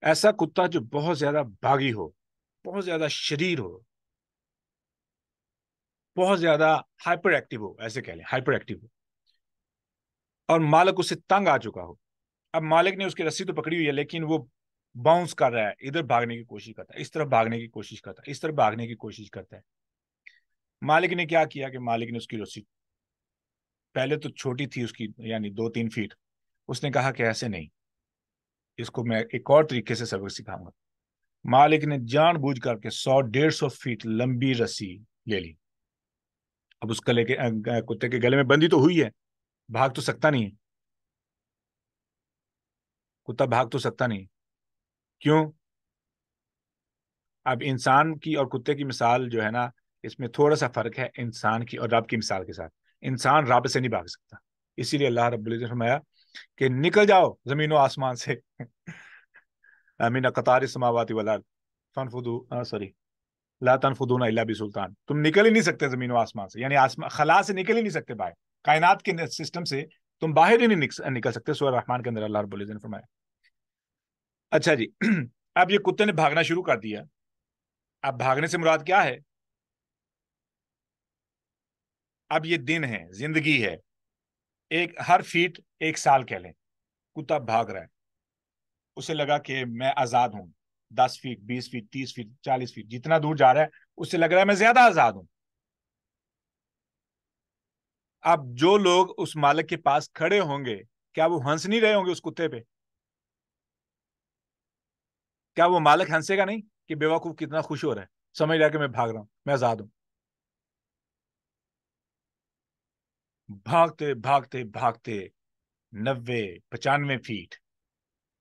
ایسا کتا جو بہت زیادہ باغی ہو، بہت زیادہ شریر ہو، بہت زیادہ ہائپر ایکٹیو ہو، ایسے کہہ لیں ہائپر ایکٹیو ہو، اور مالک اس سے تنگ آ چکا ہو. اب مالک نے اس کی رسی تو پکڑی ہوئی ہے لیکن وہ باؤنس کر رہا ہے، ادھر بھاگنے کی کوشش کرتا ہے، اس طرف بھاگنے کی کوشش کرتا ہے، اس طرف بھاگنے کی کوشش کرتا ہے. مالک نے کیا کیا کہ مالک نے اس کی رسی، پہلے تو چھوٹی تھی اس کی، یعنی 2-3 فیٹ، اس نے کہا کہ ایسے نہیں، اس کو میں ایک اور طریقے سے سبق سکھاؤں گا. مالک نے جان بوجھ کر کے 100-150 فیٹ لمبی رسی لے لی. اب اس کا کتے کے گلے میں بندی تو ہوئی ہے، بھاگ تو سکتا نہیں ہے، کتا بھاگ تو سکتا نہیں. کیوں؟ اب انسان کی اور کتے کی مثال جو ہے نا، اس میں تھوڑا سا فرق ہے انسان کی اور رب کی مثال کے ساتھ. انسان رب سے نہیں بھاگ سکتا، اسی لیے اللہ رب العزت نے فرمایا کہ نکل جاؤ زمین و آسمان سے، من اقطار السماوات والارض فانفذوا لا تنفذون الا بسلطان. تم نکل ہی نہیں سکتے زمین و آسمان سے، یعنی خلا سے نکل ہی نہیں سکتے باہر، کائنات کے سسٹم سے تم باہر ہی نہیں نکل سکتے. سورہ رحمان کے اندر اللہ رب العزت نے فرمایا. اچھا جی، اب یہ کتے نے بھاگنا شروع کر دیا. اب بھاگنے سے مراد کیا ہے؟ اب یہ دن ہے، زندگی ہے، ہر فیٹ 1 سال کہہ لیں. کتا بھاگ رہا ہے، اسے لگا کہ میں آزاد ہوں، 10 فیٹ 20 فیٹ 30 فیٹ 40 فیٹ جتنا دور جا رہا ہے اسے لگ رہا ہے میں زیادہ آزاد ہوں. اب جو لوگ اس مالک کے پاس کھڑے ہوں گے کیا وہ ہنس نہیں رہے ہوں گے اس کتے پہ؟ کیا وہ مالک ہنسے گا نہیں کہ بیوقوف کتنا خوش ہو رہا ہے، سمجھ رہا ہے کہ میں بھاگ رہا ہوں، میں آزاد ہوں. بھاگتے بھاگتے بھاگتے 90-95 فیٹ،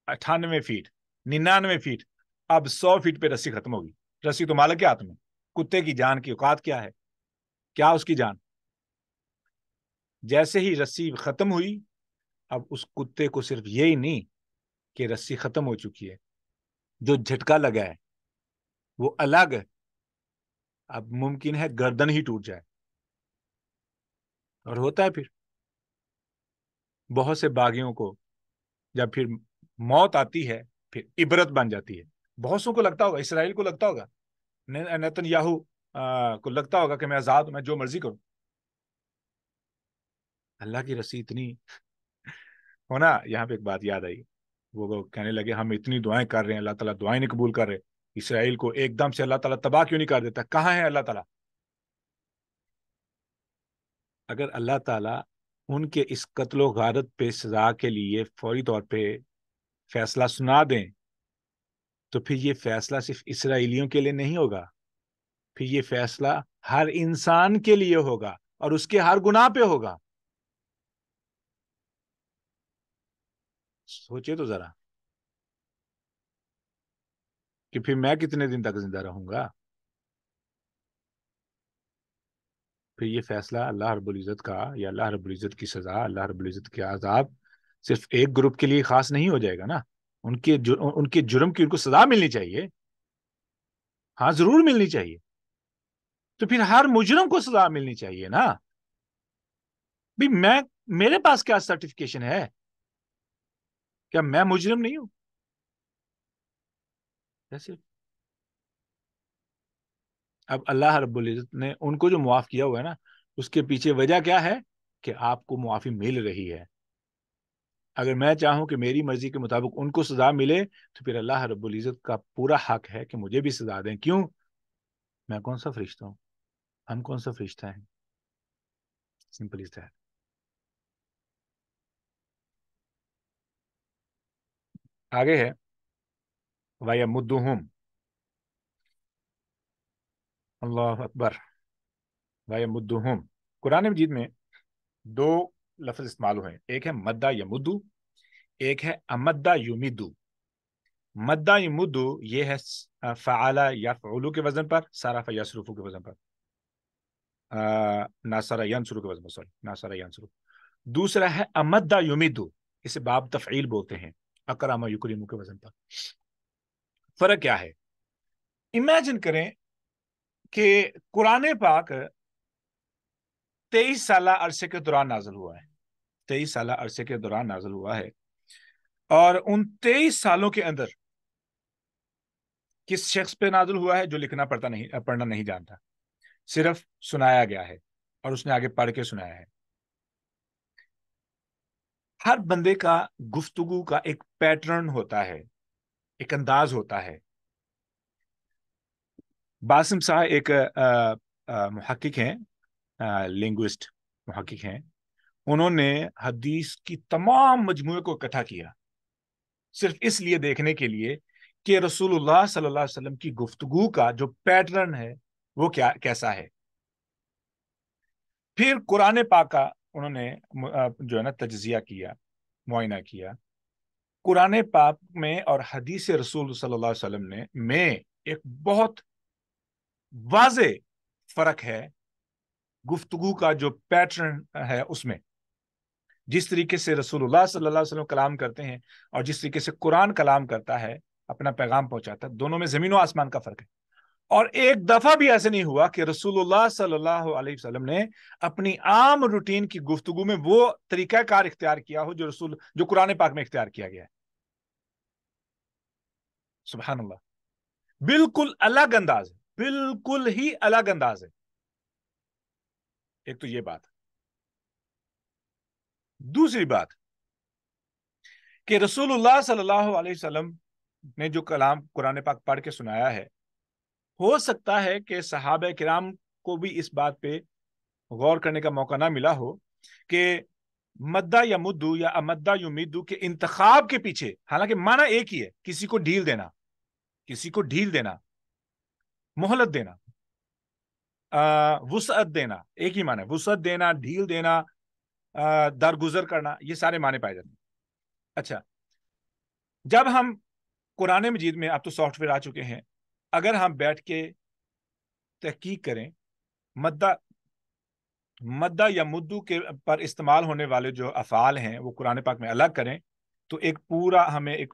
98 فیٹ، 99 فیٹ، اب 100 فیٹ پہ رسی ختم ہوگی. رسی تو مالک کے ہاتھ میں. کتے کی جان کی اوقات کیا ہے؟ کیا اس کی جان؟ جیسے ہی رسی ختم ہوئی، اب اس کتے کو صرف یہی نہیں کہ رسی ختم ہو چکی ہے، جو جھٹکا لگا ہے وہ الگ ہے. اب ممکن ہے گردن ہی ٹوٹ جائے. اور ہوتا ہے پھر بہت سے باغیوں کو جب پھر موت آتی ہے پھر عبرت بن جاتی ہے. بہت سو کو لگتا ہوگا، اسرائیل کو لگتا ہوگا، نیتن یاہو کو لگتا ہوگا کہ میں آزاد ہوں، میں جو مرضی کروں. اللہ کی رسی اتنی ہونا. یہاں پہ ایک بات یاد آئی، وہ کہنے لگے ہم اتنی دعائیں کر رہے ہیں، اللہ تعالیٰ دعائیں نہیں قبول کر رہے، اسرائیل کو ایک دم سے اللہ تعالیٰ تباہ کیوں نہیں کر دیتا؟ کہاں ہے اللہ تعالیٰ؟ اگر اللہ تعالیٰ ان کے اس قتل و غارت پہ سزا کے لیے فوری طور پہ فیصلہ سنا دیں تو پھر یہ فیصلہ صرف اسرائیلیوں کے لیے نہیں ہوگا، پھر یہ فیصلہ ہر انسان کے لیے ہوگا اور اس کے ہر گناہ پہ ہوگا. سوچے تو ذرا کہ پھر میں کتنے دن تک زندہ رہوں گا. پھر یہ فیصلہ اللہ رب العزت کا یا اللہ رب العزت کی سزا، اللہ رب العزت کے عذاب صرف ایک گروپ کے لیے خاص نہیں ہو جائے گا نا. ان کے جرم کی ان کو سزا ملنی چاہیے، ہاں ضرور ملنی چاہیے. تو پھر ہر مجرم کو سزا ملنی چاہیے نا. بھی میرے پاس کیا سرٹیفکیشن ہے؟ کیا میں مجرم نہیں ہوں؟ ایسے اب اللہ رب العزت نے ان کو جو معاف کیا ہوا ہے نا، اس کے پیچھے وجہ کیا ہے کہ آپ کو معافی مل رہی ہے. اگر میں چاہوں کہ میری مرضی کے مطابق ان کو سزا ملے تو پھر اللہ رب العزت کا پورا حق ہے کہ مجھے بھی سزا دیں. کیوں؟ میں کون سا فرشتہ ہوں؟ ہم کون سا فرشتہ ہیں؟ Simple is that. آگے ہے وَيَمُدُّهُمْ، اللہ اکبر، وَيَمُدُّهُمْ. قرآن مجید میں دو لفظ استعمال ہوئے ہیں، ایک ہے مدہ یمدو، ایک ہے امدہ یمدو. مدہ یمدو یہ ہے فعال یفعلو کے وزن پر، صرف یصرفو کے وزن پر، ناصر ینصرو کے وزن پر، ناصر ینصرو. دوسرا ہے امدہ یمدو، اسے باب تفعیل بولتے ہیں، اکرم یکرمو کے وزن پر. فرق کیا ہے؟ امیجن کریں کہ قرآن پاک 23 سالہ عرصے کے دوران نازل ہوا ہے، 23 سالہ عرصے کے دوران نازل ہوا ہے، اور ان 23 سالوں کے اندر کس شخص پہ نازل ہوا ہے جو لکھنا پڑھنا نہیں جانتا، صرف سنایا گیا ہے اور اس نے آگے پڑھ کے سنایا ہے. ہر بندے کا گفتگو کا ایک پیٹرن ہوتا ہے، ایک انداز ہوتا ہے. باسم صاحب ایک محقق ہیں، لنگوسٹ محقق ہیں. انہوں نے حدیث کی تمام مجموعے کو اکٹھا کیا صرف اس لیے دیکھنے کے لیے کہ رسول اللہ صلی اللہ علیہ وسلم کی گفتگو کا جو پیٹرن ہے وہ کیسا ہے. پھر قرآن پاک کا انہوں نے جو ہے نا تجزیہ کیا، معائنہ کیا. قرآن پاک میں اور حدیث رسول صلی اللہ علیہ وسلم میں ایک بہت واضح فرق ہے گفتگو کا جو پیٹرن ہے اس میں. جس طریقے سے رسول اللہ صلی اللہ علیہ وسلم کلام کرتے ہیں اور جس طریقے سے قرآن کلام کرتا ہے، اپنا پیغام پہنچاتا ہے، دونوں میں زمین و آسمان کا فرق ہے. اور ایک دفعہ بھی ایسے نہیں ہوا کہ رسول اللہ صلی اللہ علیہ وسلم نے اپنی عام روٹین کی گفتگو میں وہ طریقہ کار اختیار کیا ہو جو قرآن پاک میں اختیار کیا گیا ہے. سبحان اللہ، بالکل الگ انداز ہے، بالکل ہی الگ انداز ہے. ایک تو یہ بات. دوسری بات کہ رسول اللہ صلی اللہ علیہ وسلم نے جو کلام قرآن پاک پڑھ کے سنایا ہے، ہو سکتا ہے کہ صحابہ کرام کو بھی اس بات پہ غور کرنے کا موقع نہ ملا ہو کہ مدہ یا مدو یا امدہ یمیدو کے انتخاب کے پیچھے، حالانکہ معنی ایک ہی ہے، کسی کو ڈھیل دینا، کسی کو ڈھیل دینا، مہلت دینا، وسعت دینا، ایک ہی معنی ہے، وسعت دینا، ڈھیل دینا، درگزر کرنا، یہ سارے معنی پائے جاتے ہیں. اچھا، جب ہم قرآن مجید میں، اب تو سافٹ ویئر آ چکے ہیں، اگر ہم بیٹھ کے تحقیق کریں مدہ یا مدو کے پر استعمال ہونے والے جو افعال ہیں وہ قرآن پاک میں الگ کریں تو ایک پورا ہمیں ایک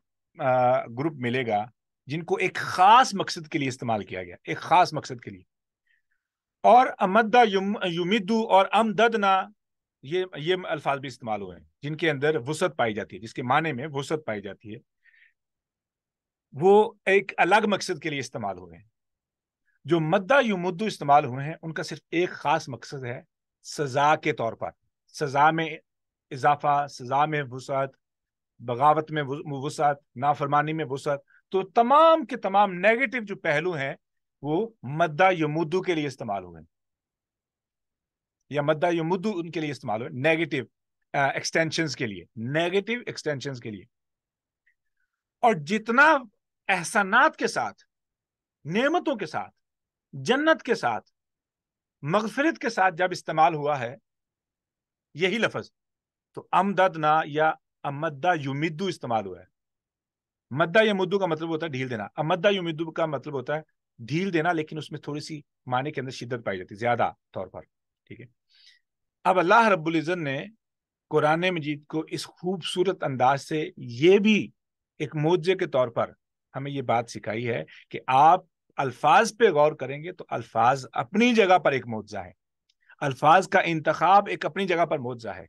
گروپ ملے گا جن کو ایک خاص مقصد کے لیے استعمال کیا گیا، ایک خاص مقصد کے لیے. اور امدہ یمدو اور امددنا، یہ الفاظ بھی استعمال ہوئے ہیں جن کے اندر وسعت پائی جاتی ہے، جس کے معنی میں وسعت پائی جاتی ہے، وہ ایک الگ مقصد کے لیے استعمال ہوئے ہیں. جو مدہ یمدو استعمال ہوئے ہیں ان کا صرف ایک خاص مقصد ہے، سزا کے طور پر، سزا میں اضافہ، سزا میں وسعت، بغاوت میں وسعت، نافرمانی میں وسعت. تو تمام کے تمام نیگیٹو جو پہلو ہیں وہ مدہ یمدو کے لیے استعمال ہوئے ہیں. یا مدہ یمدو ان کے لیے استعمال ہوا نیگیٹو ایکسٹینشنز کے لیے، نیگیٹو ایکسٹینشنز کے لیے. اور جتنا احسانات کے ساتھ، نعمتوں کے ساتھ، جنت کے ساتھ، مغفرت کے ساتھ جب استعمال ہوا ہے یہی لفظ، تو امددنا یا امدہ یمدو استعمال ہوا ہے. مدہ یمدو کا مطلب ہوتا ہے ڈھیل دینا، امدہ یمدو کا مطلب ہوتا ہے ڈھیل دینا، لیکن اس میں تھوڑی سی معنی کے اندر شدت پائی جاتی ہے، زیادہ طور پر. ٹھیک ہے. اب اللہ رب العزت نے قرآن مجید کو اس خوبصورت انداز سے یہ بھی ایک معجزے کے طور پر ہمیں یہ بات سکھائی ہے کہ آپ الفاظ پہ غور کریں گے تو الفاظ اپنی جگہ پر ایک معجزہ ہے، الفاظ کا انتخاب ایک اپنی جگہ پر معجزہ ہے.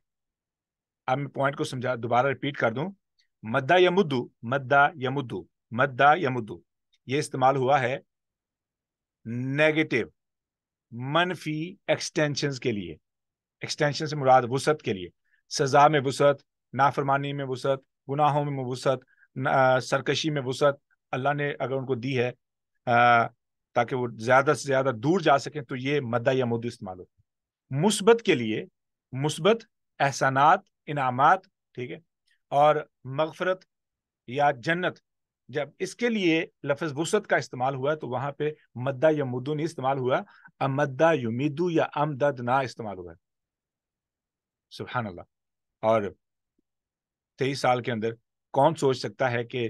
اب میں پوائنٹ کو سمجھا دوبارہ ریپیٹ کر دوں. مدہ یمدو، مدہ یمدو، مدہ یمدو، یہ استعمال ہوا ہے نیگیٹو، منفی ایکسٹینشنز کے لیے. ایکسٹینشن سے مراد وسعت کے لیے، سزا میں وسعت، نافرمانی میں وسعت، گناہوں میں وسعت، سرکشی میں وسعت اللہ نے اگر ان کو دی ہے تاکہ وہ زیادہ سے زیادہ دور جا سکیں تو یہ مدہ یا مدو استعمال ہو. مثبت کے لیے مثبت احسانات، انعامات، ٹھیک ہے، اور مغفرت یا جنت، جب اس کے لیے لفظ وسعت کا استعمال ہوا تو وہاں پہ مدہ یا مدو نہیں استعمال ہوا، امدہ یمیدو یا امدد نہ استعمال ہوا ہے. سبحان اللہ. اور 23 سال کے اندر کون سوچ سکتا ہے کہ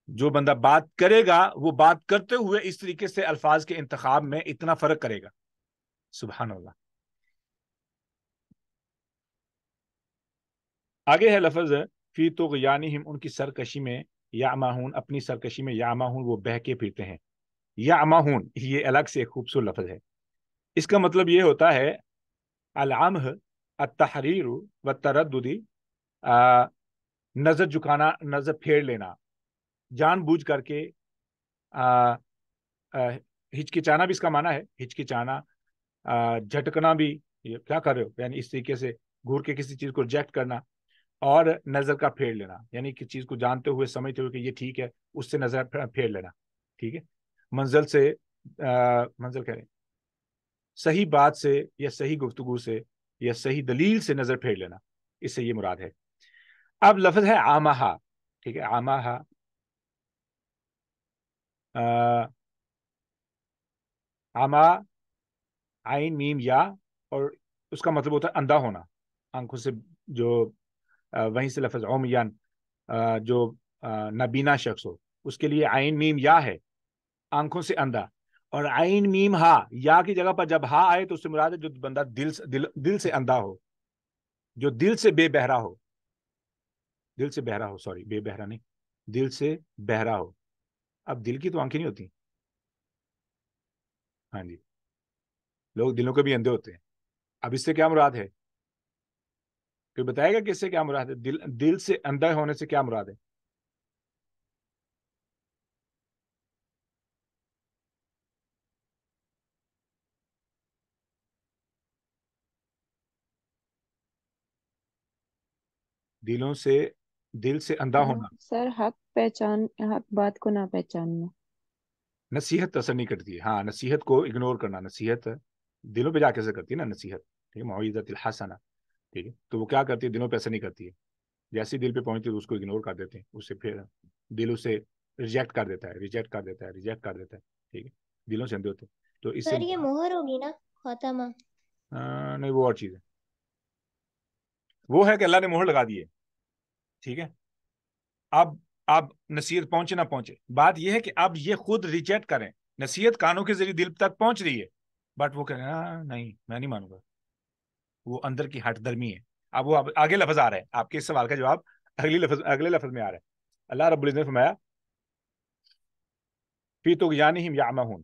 جو بندہ بات کرے گا وہ بات کرتے ہوئے اس طریقے سے الفاظ کے انتخاب میں اتنا فرق کرے گا. سبحان اللہ. آگے ہے لفظ فی طغیانہم، ان کی سرکشی میں، یعمہون، اپنی سرکشی میں، یعمہون وہ بہہ کے پھرتے ہیں. یعمہون یہ الگ سے ایک خوبصورت لفظ ہے. اس کا مطلب یہ ہوتا ہے العمہ التحریر والتردد، نظر جھکانا، نظر پھیر لینا، جان بوجھ کر کے ہچکچانا بھی اس کا معنی ہے، ہچکچانا، جھٹکنا بھی، یہ کیا کر رہے ہو، یعنی اس طریقے سے گھور کے کسی چیز کو ریجیکٹ کرنا، اور نظر کا پھیر لینا یعنی کہ چیز کو جانتے ہوئے سمجھتے ہوئے کہ یہ ٹھیک ہے اس سے نظر پھیر لینا. ٹھیک ہے. منزل سے منزل کہہ رہے ہیں صحیح بات سے یا صحیح گفتگو سے یا صحیح دلیل سے نظر پھیر لینا، اس سے یہ مراد ہے. اب لفظ ہے عامہا. ٹھیک ہے. عامہا عامہ عین میم یا، اور اس کا مطلب ہوتا ہے اندھا ہونا، آنکھوں سے، جو وہیں سے لفظ عمیان، جو نابینا شخص ہو اس کے لیے عین میم یا ہے، آنکھوں سے اندھا. اور عین میم ہا، یا کی جگہ پر جب ہا آئے تو اس سے مراد ہے جو بندہ دل سے اندھا ہو، جو دل سے بے بہرا ہو، دل سے بہرا ہو، سوری بے بہرا نہیں، دل سے بہرا ہو. اب دل کی تو آنکھیں نہیں ہوتی. ہاں جی، لوگ دلوں کے بھی اندھے ہوتے ہیں. اب اس سے کیا مراد ہے؟ کوئی بتائے گا کہ اس سے کیا مراد ہے؟ دل سے اندھا ہونے سے کیا مراد ہے؟ دل سے اندھا ہونا. سر حق بات کو نہ پہچاننا. نصیحت اثر نہیں کرتی ہے. ہاں، نصیحت کو اگنور کرنا. نصیحت دلوں پہ جا کے اثر کرتی ہے نا نصیحت. ٹھیک ہے. موعظۃ الحسنہ. ٹھیک ہے. تو وہ کیا کرتی ہے؟ دلوں پہ اثر نہیں کرتی ہے. جیسے دل پہ پہنچتی ہے تو اس کو اگنور کر دیتے ہیں، اس سے پھر دل اسے ریجیکٹ کر دیتا ہے، ریجیکٹ کر دیتا ہے، ریجیکٹ کر دیتا ہے. ٹھیک ہے. دلوں سے اندھے ہوتے ہیں. تو اس سے سر یہ مہر ہوگی نا خاتمہ؟ نہیں، وہ اور چیز ہے. وہ ہے کہ اللہ نے مہر لگا دی ہے. ٹھیک ہے. اب نصیحت پہنچے نہ پہنچے، بات یہ ہے کہ اب یہ خود ریجیکٹ کریں. نصیحت کانوں کے ذریعے دل تک پہنچ رہی ہے، بٹ وہ کہیں نہیں، میں نہیں مانوں گا. وہ اندر کی ہٹ درمی ہے. اب وہ آگے لفظ آ رہا ہے، آپ کے اس سوال کا جواب اگلے لفظ میں آ رہا ہے. اللہ رب العزت نے فرمایا فی طغیانہم یعمہون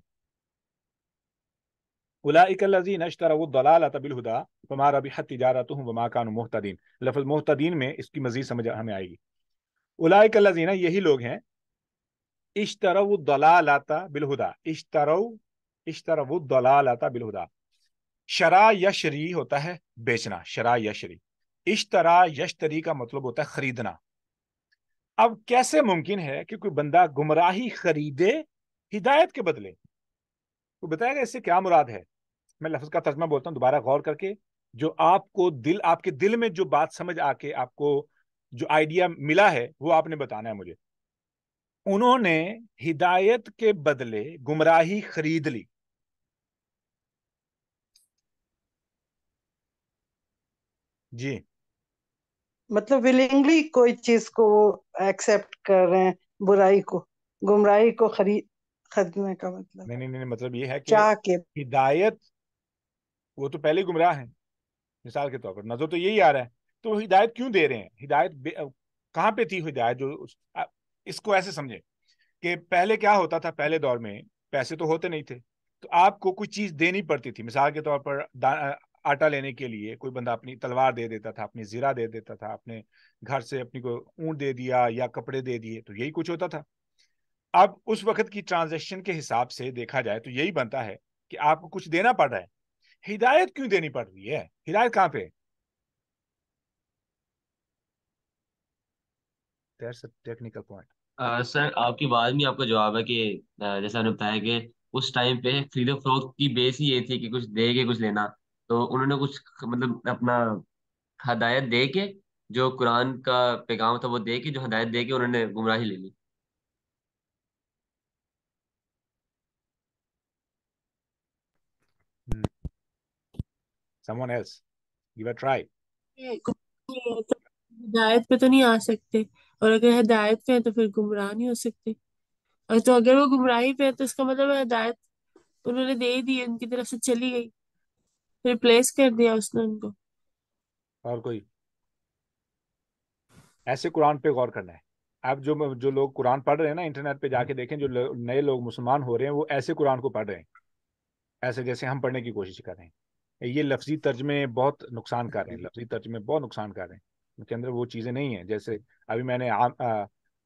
اولئک الذین اشتروا الضلالۃ بالہدی فما ربحت تجارتہم وما کانوا مہتدین. لفظ مہتدین میں اس کی مزید سمجھ ہمیں آئے گی. اولئک الذین، یہی لوگ ہیں، اشتروا الضلالۃ بالہدی، اشتروا الضلالۃ بالہدی. شرا یشری ہوتا ہے بیچنا، شرا یشری. اشترا یشتری کا مطلب ہوتا ہے خریدنا. اب کیسے ممکن ہے کہ کوئی بندہ گمراہی خریدے ہدایت کے بدلے؟ وہ بتائے گا اس سے کیا مراد ہے؟ میں لفظ کا ترجمہ بولتا ہوں دوبارہ غور کر کے، جو آپ کے دل میں جو بات سمجھ آ کے آپ کو جو آئیڈیا ملا ہے وہ آپ نے بتانا ہے مجھے. انہوں نے ہدایت کے بدلے گمراہی خرید لی. جی مطلب ولنگلی کوئی چیز کو وہ ایکسپٹ کر رہے ہیں، برائی کو، گمراہی کو خریدنے کا مطلب نہیں نہیں نہیں، مطلب یہ ہے کہ چاہ کے. ہدایت، وہ تو پہلے ہی گمراہ ہیں مثال کے طور پر، نظر تو یہی آ رہا ہے. تو وہ ہدایت کیوں دے رہے ہیں؟ ہدایت کہاں پہ تھی ہدایت؟ جو اس کو ایسے سمجھے کہ پہلے کیا ہوتا تھا، پہلے دور میں پیسے تو ہوتے نہیں تھے، تو آپ کو کوئی چیز دینی پڑتی تھی. مثال کے طور پر آٹا لینے کے لیے کوئی بندہ اپنی تلوار دے دیتا تھا، اپنی زیرہ دے دیتا تھا، اپنے گھر سے اپنی کو اونٹ دے دیا یا کپڑے دے دیے، تو یہی کچھ ہوتا تھا. اب اس وقت کی ٹرانزیکشن کے حساب سے دیکھا جائے تو یہی بنتا ہے کہ آپ کو کچھ دینا پڑ رہا ہے. ہدایت کیوں دینی پڑ رہی ہے؟ ہدایت کہاں پہ؟ That's a technical point. سر آپ کی بات میں آپ کا جواب ہے کہ جیسا آپ نے بتایا کہ اس ٹائم پہ خرید و فروخت کی بیس ہی یہ تھی کہ کچھ دے کے کچھ لینا، تو انہوں نے کچھ مطلب اپنا ہدایت دے کے، جو قرآن کا پیغام تھا وہ دے کے، جو ہدایت دے کے انہوں نے گمراہی لے لی. Someone else, give a try. تو ہدایت پہ تو نہیں آ سکتے، اور اگر ہدایت پہ ہے تو پھر گمراہ نہیں ہو سکتے. اور تو اگر وہ گمراہی پہ ہے تو اس کا مطلب ہے ہدایت انہوں نے دے دی، ان کی طرف سے چلی گئی، ریپلیس کر دیا اس نے ان کو. اور کوئی ایسے قرآن پہ غور کرنا ہے. اب جو لوگ قرآن پڑھ رہے ہیں نا، انٹرنیٹ پہ جا کے دیکھیں، جو نئے لوگ مسلمان ہو رہے ہیں وہ ایسے قرآن کو پڑھ رہے ہیں، ایسے جیسے ہم پڑھنے کی کوشش کر رہے ہیں. یہ لفظی ترجمے بہت نقصان کر رہے ہیں، لفظی ترجمے بہت نقصان کر رہے ہیں. ان کے اندر وہ چیزیں نہیں ہیں. جیسے ابھی میں نے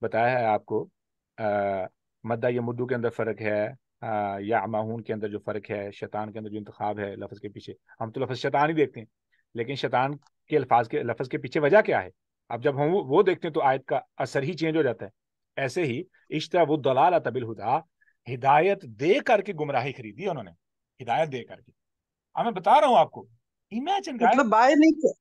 بتایا ہے آپ کو، مدہ یا مدو کے اندر فرق ہے، یا معہون کے اندر جو فرق ہے، شیطان کے اندر جو انتخاب ہے لفظ کے پیچھے. ہم تو لفظ شیطان ہی دیکھتے ہیں، لیکن شیطان کے لفظ کے پیچھے وجہ کیا ہے؟ اب جب ہم وہ دیکھتے ہیں تو آیت کا اثر ہی چینج ہو جاتا ہے. ایسے ہی اشتروا الضلالۃ بالہدیٰ، ہدایت دے کر کے گمراہی خریدی انہوں نے، ہدایت دے کر کے. اب میں بتا رہا ہوں آپ کو، امیجن گائز. مطلب بائی نہیں،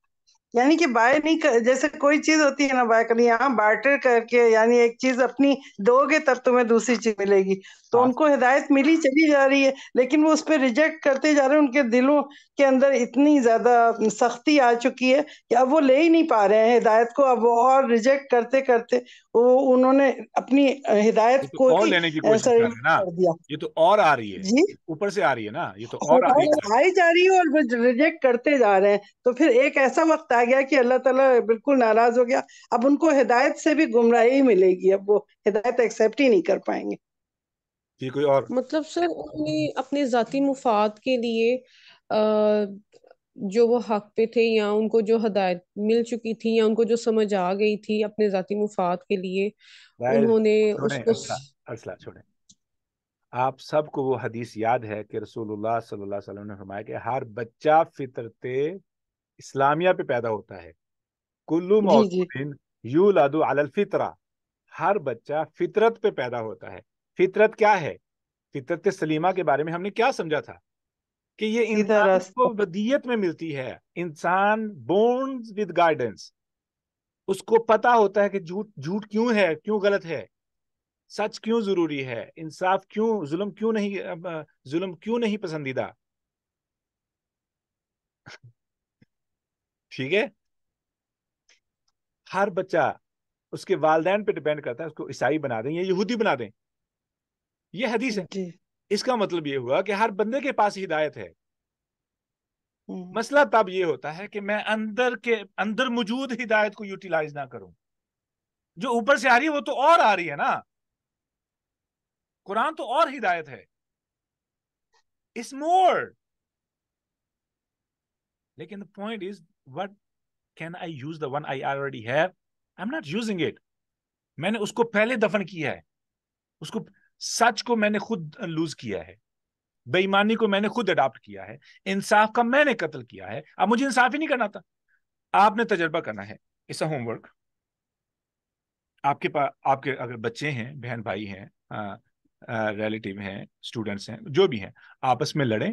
یعنی کہ بائی نہیں جیسے کوئی چیز ہوتی ہے نا بائی کرنی، یہاں بارٹر کر کے، یعنی ایک چیز اپنی دو گے تب تمہیں دوسری چیز ملے گی. تو ان کو ہدایت ملی چلی جا رہی ہے، لیکن وہ اس پہ ریجیکٹ کرتے جا رہے ہیں. ان کے دلوں کے اندر اتنی زیادہ سختی آ چکی ہے کہ اب وہ لے ہی نہیں پا رہے ہیں ہدایت کو. اب وہ اور ریجیکٹ کرتے کرتے انہوں نے اپنی یہ ہدایت تو کو اور ہی لینے کی کوشش کر رہے ہیں نا، کر دیا. یہ تو اور آ رہی ہے، جی، اوپر سے آ رہی ہے نا، یہ تو اور آ رہی ہے. آئی جا رہی ہے اور وہ ریجیکٹ کرتے جا رہے ہیں. تو پھر ایک ایسا وقت آ گیا کہ اللہ تعالیٰ بالکل ناراض ہو گیا. اب ان کو ہدایت سے بھی گمراہی ملے گی، اب وہ ہدایت ایکسیپٹ ہی نہیں کر پائیں گے. جی کوئی اور؟ مطلب سر انہوں نے اپنے ذاتی مفاد کے لیے آ، جو وہ حق پہ تھے، یا ان کو جو ہدایت مل چکی تھی، یا ان کو جو سمجھ آ گئی تھی، اپنے ذاتی مفاد کے لیے انہوں نے اس چھوڑیں کو ارسلہ چھوڑیں. آپ سب کو وہ حدیث یاد ہے کہ رسول اللہ صلی اللہ علیہ وسلم نے فرمایا کہ ہر بچہ فطرت اسلامیہ پہ پیدا ہوتا ہے. کلو جی جی مولود یولد علی الفطرہ، ہر بچہ فطرت پہ پیدا ہوتا ہے. فطرت کیا ہے؟ فطرت سلیمہ کے بارے میں ہم نے کیا سمجھا تھا کہ یہ سیدھا انسان راستہ. کو ودیت میں ملتی ہے. انسان بورن ود گائیڈنس، اس کو پتا ہوتا ہے کہ جھوٹ کیوں ہے، کیوں غلط ہے، سچ کیوں ضروری ہے، انصاف کیوں، ظلم کیوں نہیں پسندیدہ. ٹھیک ہے. ہر بچہ اس کے والدین پہ ڈیپینڈ کرتا ہے، اس کو عیسائی بنا دیں یا یہودی بنا دیں. یہ حدیث ہے. جی. اس کا مطلب یہ ہوا کہ ہر بندے کے پاس ہدایت ہے. ہوں. مسئلہ تب یہ ہوتا ہے کہ میں اندر موجود ہدایت کو یوٹیلائز نہ کروں. جو اوپر سے آ رہی ہے وہ تو اور آ رہی ہے نا، قرآن تو اور ہدایت ہے، it's more. لیکن the point is, what can I use the one I already have? I'm not using it. میں نے اس کو پہلے دفن کیا ہے، اس کو سچ کو میں نے خود لوز کیا ہے، بے ایمانی کو میں نے خود اڈاپٹ کیا ہے، انصاف کا میں نے قتل کیا ہے. اب مجھے انصاف ہی نہیں کرنا تھا. آپ نے تجربہ کرنا ہے، اس کا ہوم ورک. آپ کے پاس آپ کے اگر بچے ہیں، بہن بھائی ہیں، ریلیٹیو ہیں، اسٹوڈنٹس ہیں، جو بھی ہیں، آپس میں لڑیں،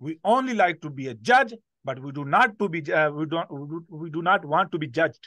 We only like to be a judge, but we do not want to be judged.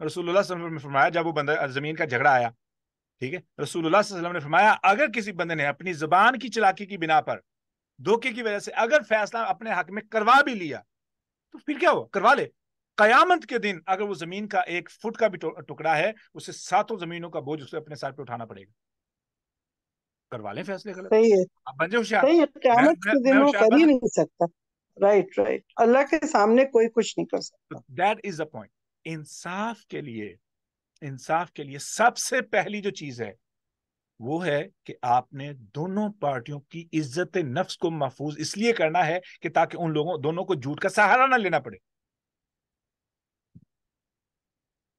رسول اللہ صلی اللہ علیہ وسلم نے فرمایا جب وہ بندہ زمین کا جھگڑا آیا، ٹھیک ہے، رسول اللہ صلی اللہ علیہ وسلم نے فرمایا اگر کسی بندے نے اپنی زبان کی چلاکی کی بنا پر، دھوکے کی وجہ سے اگر فیصلہ اپنے حق میں کروا بھی لیا تو پھر کیا ہوا، کروا لے، قیامت کے دن اگر وہ زمین کا 1 فٹ کا بھی ٹکڑا ہے اسے 7 زمینوں کا بوجھ اسے اپنے سر پہ اٹھانا پڑے گا. کروا لیں فیصلے غلط، صحیح ہے، آپ بن جائے ہوشیار. صحیح ہے، میں قیامت میں کے میں دن وہ ہوشیار کر بن ہی سکتا نہیں سکتا. رائٹ رائٹ، اللہ کے سامنے کوئی کچھ نہیں کر سکتا. ہوں. That is the point. انصاف کے لیے سب سے پہلی جو چیز ہے وہ ہے کہ آپ نے دونوں پارٹیوں کی عزت نفس کو محفوظ اس لیے کرنا ہے کہ تاکہ ان لوگوں دونوں کو جھوٹ کا سہارا نہ لینا پڑے.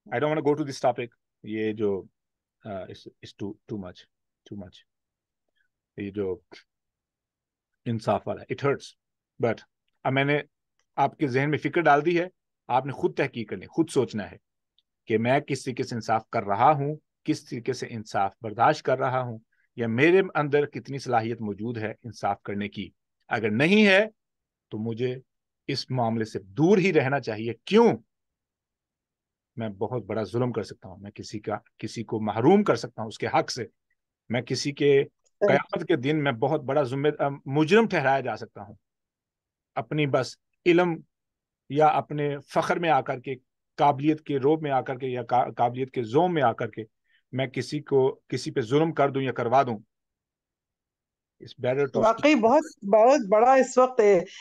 I don't want to go to this topic. یہ جو too much. یہ جو انصاف والا it hurts. But اب میں نے آپ کے ذہن میں فکر ڈال دی ہے، آپ نے خود تحقیق کرنی، خود سوچنا ہے کہ میں کس طریقے سے انصاف کر رہا ہوں، کس طریقے سے انصاف برداشت کر رہا ہوں، یا میرے اندر کتنی صلاحیت موجود ہے انصاف کرنے کی. اگر نہیں ہے تو مجھے اس معاملے سے دور ہی رہنا چاہیے. کیوں؟ میں بہت بڑا ظلم کر سکتا ہوں، میں کسی کو محروم کر سکتا ہوں اس کے حق سے، میں کسی کے قیامت کے دن میں بہت بڑا مجرم ٹھہرایا جا سکتا ہوں. اپنی بس علم یا اپنے فخر میں آ کر کے، قابلیت کے روب میں آ کر کے، یا قابلیت کے زوم میں آ کر کے میں کسی پہ ظلم کر دوں یا کروا دوں. واقعی بہت بہت بڑا اس وقت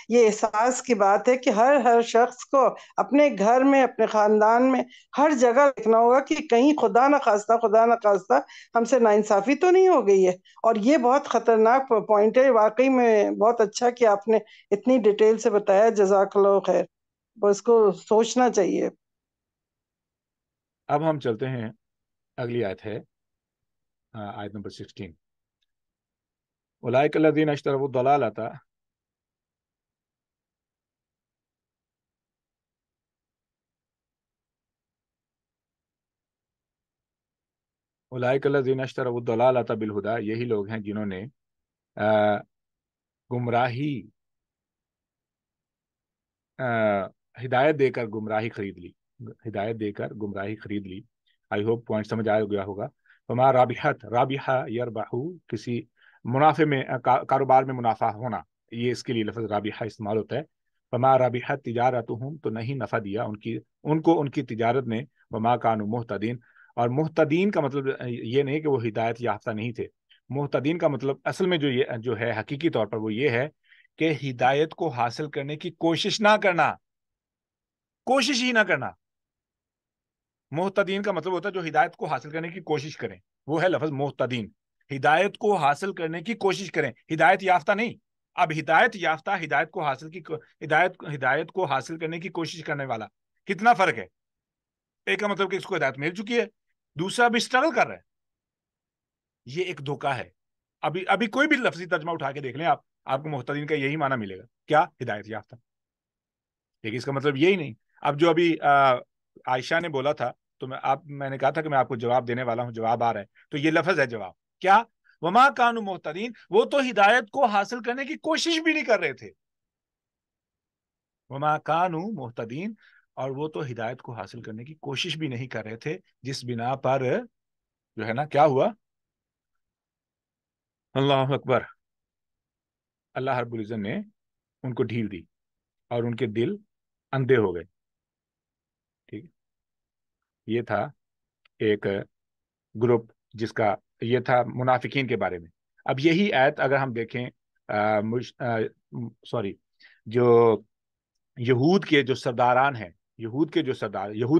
یہ احساس کی بات ہے کہ ہر شخص کو اپنے گھر میں، اپنے خاندان میں، ہر جگہ دیکھنا ہوگا کہ کہیں خدا نہ خواستہ ہم سے ناانصافی تو نہیں ہو گئی ہے. اور یہ بہت خطرناک پوائنٹ ہے. واقعی میں بہت اچھا کہ آپ نے اتنی ڈیٹیل سے بتایا، جزاک اللہ خیر. اس کو سوچنا چاہیے. اب ہم چلتے ہیں، اگلی آیت ہے آیت نمبر 16. اولئک الذین اشتروا الضلالۃ اولئک الذین اشتروا الضلالۃ بالہدیٰ، یہی لوگ ہیں جنہوں نے گمراہی ہدایت دے کر گمراہی خرید لی. آئی ہوپ پوائنٹ سمجھ آ گیا ہوگا. فما رابحہ یربحو، کسی منافع میں، کاروبار میں منافع ہونا، یہ اس کے لیے لفظ رابحہ استعمال ہوتا ہے. فما رابحت تجارتہم، تو نہیں نفع دیا ان کی تجارت نے. وما کانوا مہتدین، اور مہتدین کا مطلب یہ نہیں کہ وہ ہدایت یافتہ نہیں تھے. مہتدین کا مطلب اصل میں جو ہے حقیقی طور پر وہ یہ ہے کہ ہدایت کو حاصل کرنے کی کوشش نہ کرنا، کوشش ہی نہ کرنا. محتدین کا مطلب ہوتا ہے جو ہدایت کو حاصل کرنے کی کوشش کریں، وہ ہے لفظ محتدین. ہدایت کو حاصل کرنے کی کوشش کریں، ہدایت یافتہ نہیں. اب ہدایت یافتہ، ہدایت کو حاصل کرنے کی کوشش کرنے والا، کتنا فرق ہے؟ ایک کا مطلب کہ اس کو ہدایت مل چکی ہے، دوسرا بھی اسٹرگل کر رہا ہے. یہ ایک دھوکہ ہے. ابھی کوئی بھی لفظی ترجمہ اٹھا کے دیکھ لیں آپ کو محتدین کا یہی معنی ملے گا. کیا؟ ہدایت یافتہ. لیکن اس کا مطلب یہی نہیں. اب جو ابھی عائشہ نے بولا تھا تو میں نے کہا تھا کہ میں آپ کو جواب دینے والا ہوں، جواب آ رہا ہے. تو یہ لفظ ہے جواب. کیا؟ وما کانوا مہتدین، وہ تو ہدایت کو حاصل کرنے کی کوشش بھی نہیں کر رہے تھے. وما کانوا مہتدین، اور وہ تو ہدایت کو حاصل کرنے کی کوشش بھی نہیں کر رہے تھے، جس بنا پر جو ہے نا کیا ہوا؟ اللہ اکبر، اللہ رب العزت نے ان کو ڈھیل دی اور ان کے دل اندھے ہو گئے. ٹھیک ہے، یہ تھا ایک گروپ جس کا یہ تھا منافقین کے بارے میں. اب یہی آیت اگر ہم دیکھیں جو یہود کے جو سرداران ہیں، یہود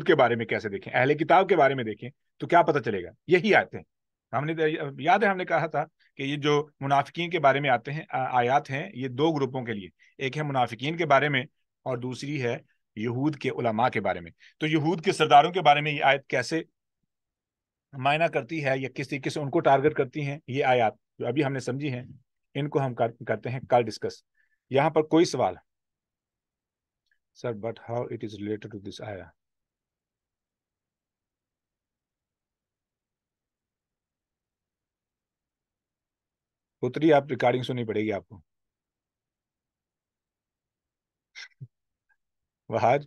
کے بارے میں کیسے دیکھیں، اہل کتاب کے بارے میں دیکھیں تو کیا پتہ چلے گا؟ یہی آیتیں ہم نے یاد ہے، ہم نے کہا تھا کہ یہ جو منافقین کے بارے میں آتے ہیں آیات ہیں، یہ 2 گروپوں کے لیے، ایک ہے منافقین کے بارے میں اور دوسری ہے یہود کے علماء کے بارے میں. تو یہود کے سرداروں کے بارے میں یہ آیت کیسے معنی کرتی ہے یا کس طریقے سے ان کو ٹارگٹ کرتی ہیں، یہ آیات جو ابھی ہم نے سمجھی ہیں، ان کو ہم کرتے ہیں کل ڈسکس. یہاں پر کوئی سوال؟ Sir but how it is related to this آیا؟ پتری آپ ریکارڈنگ سننی پڑے گی آپ کو. وہاج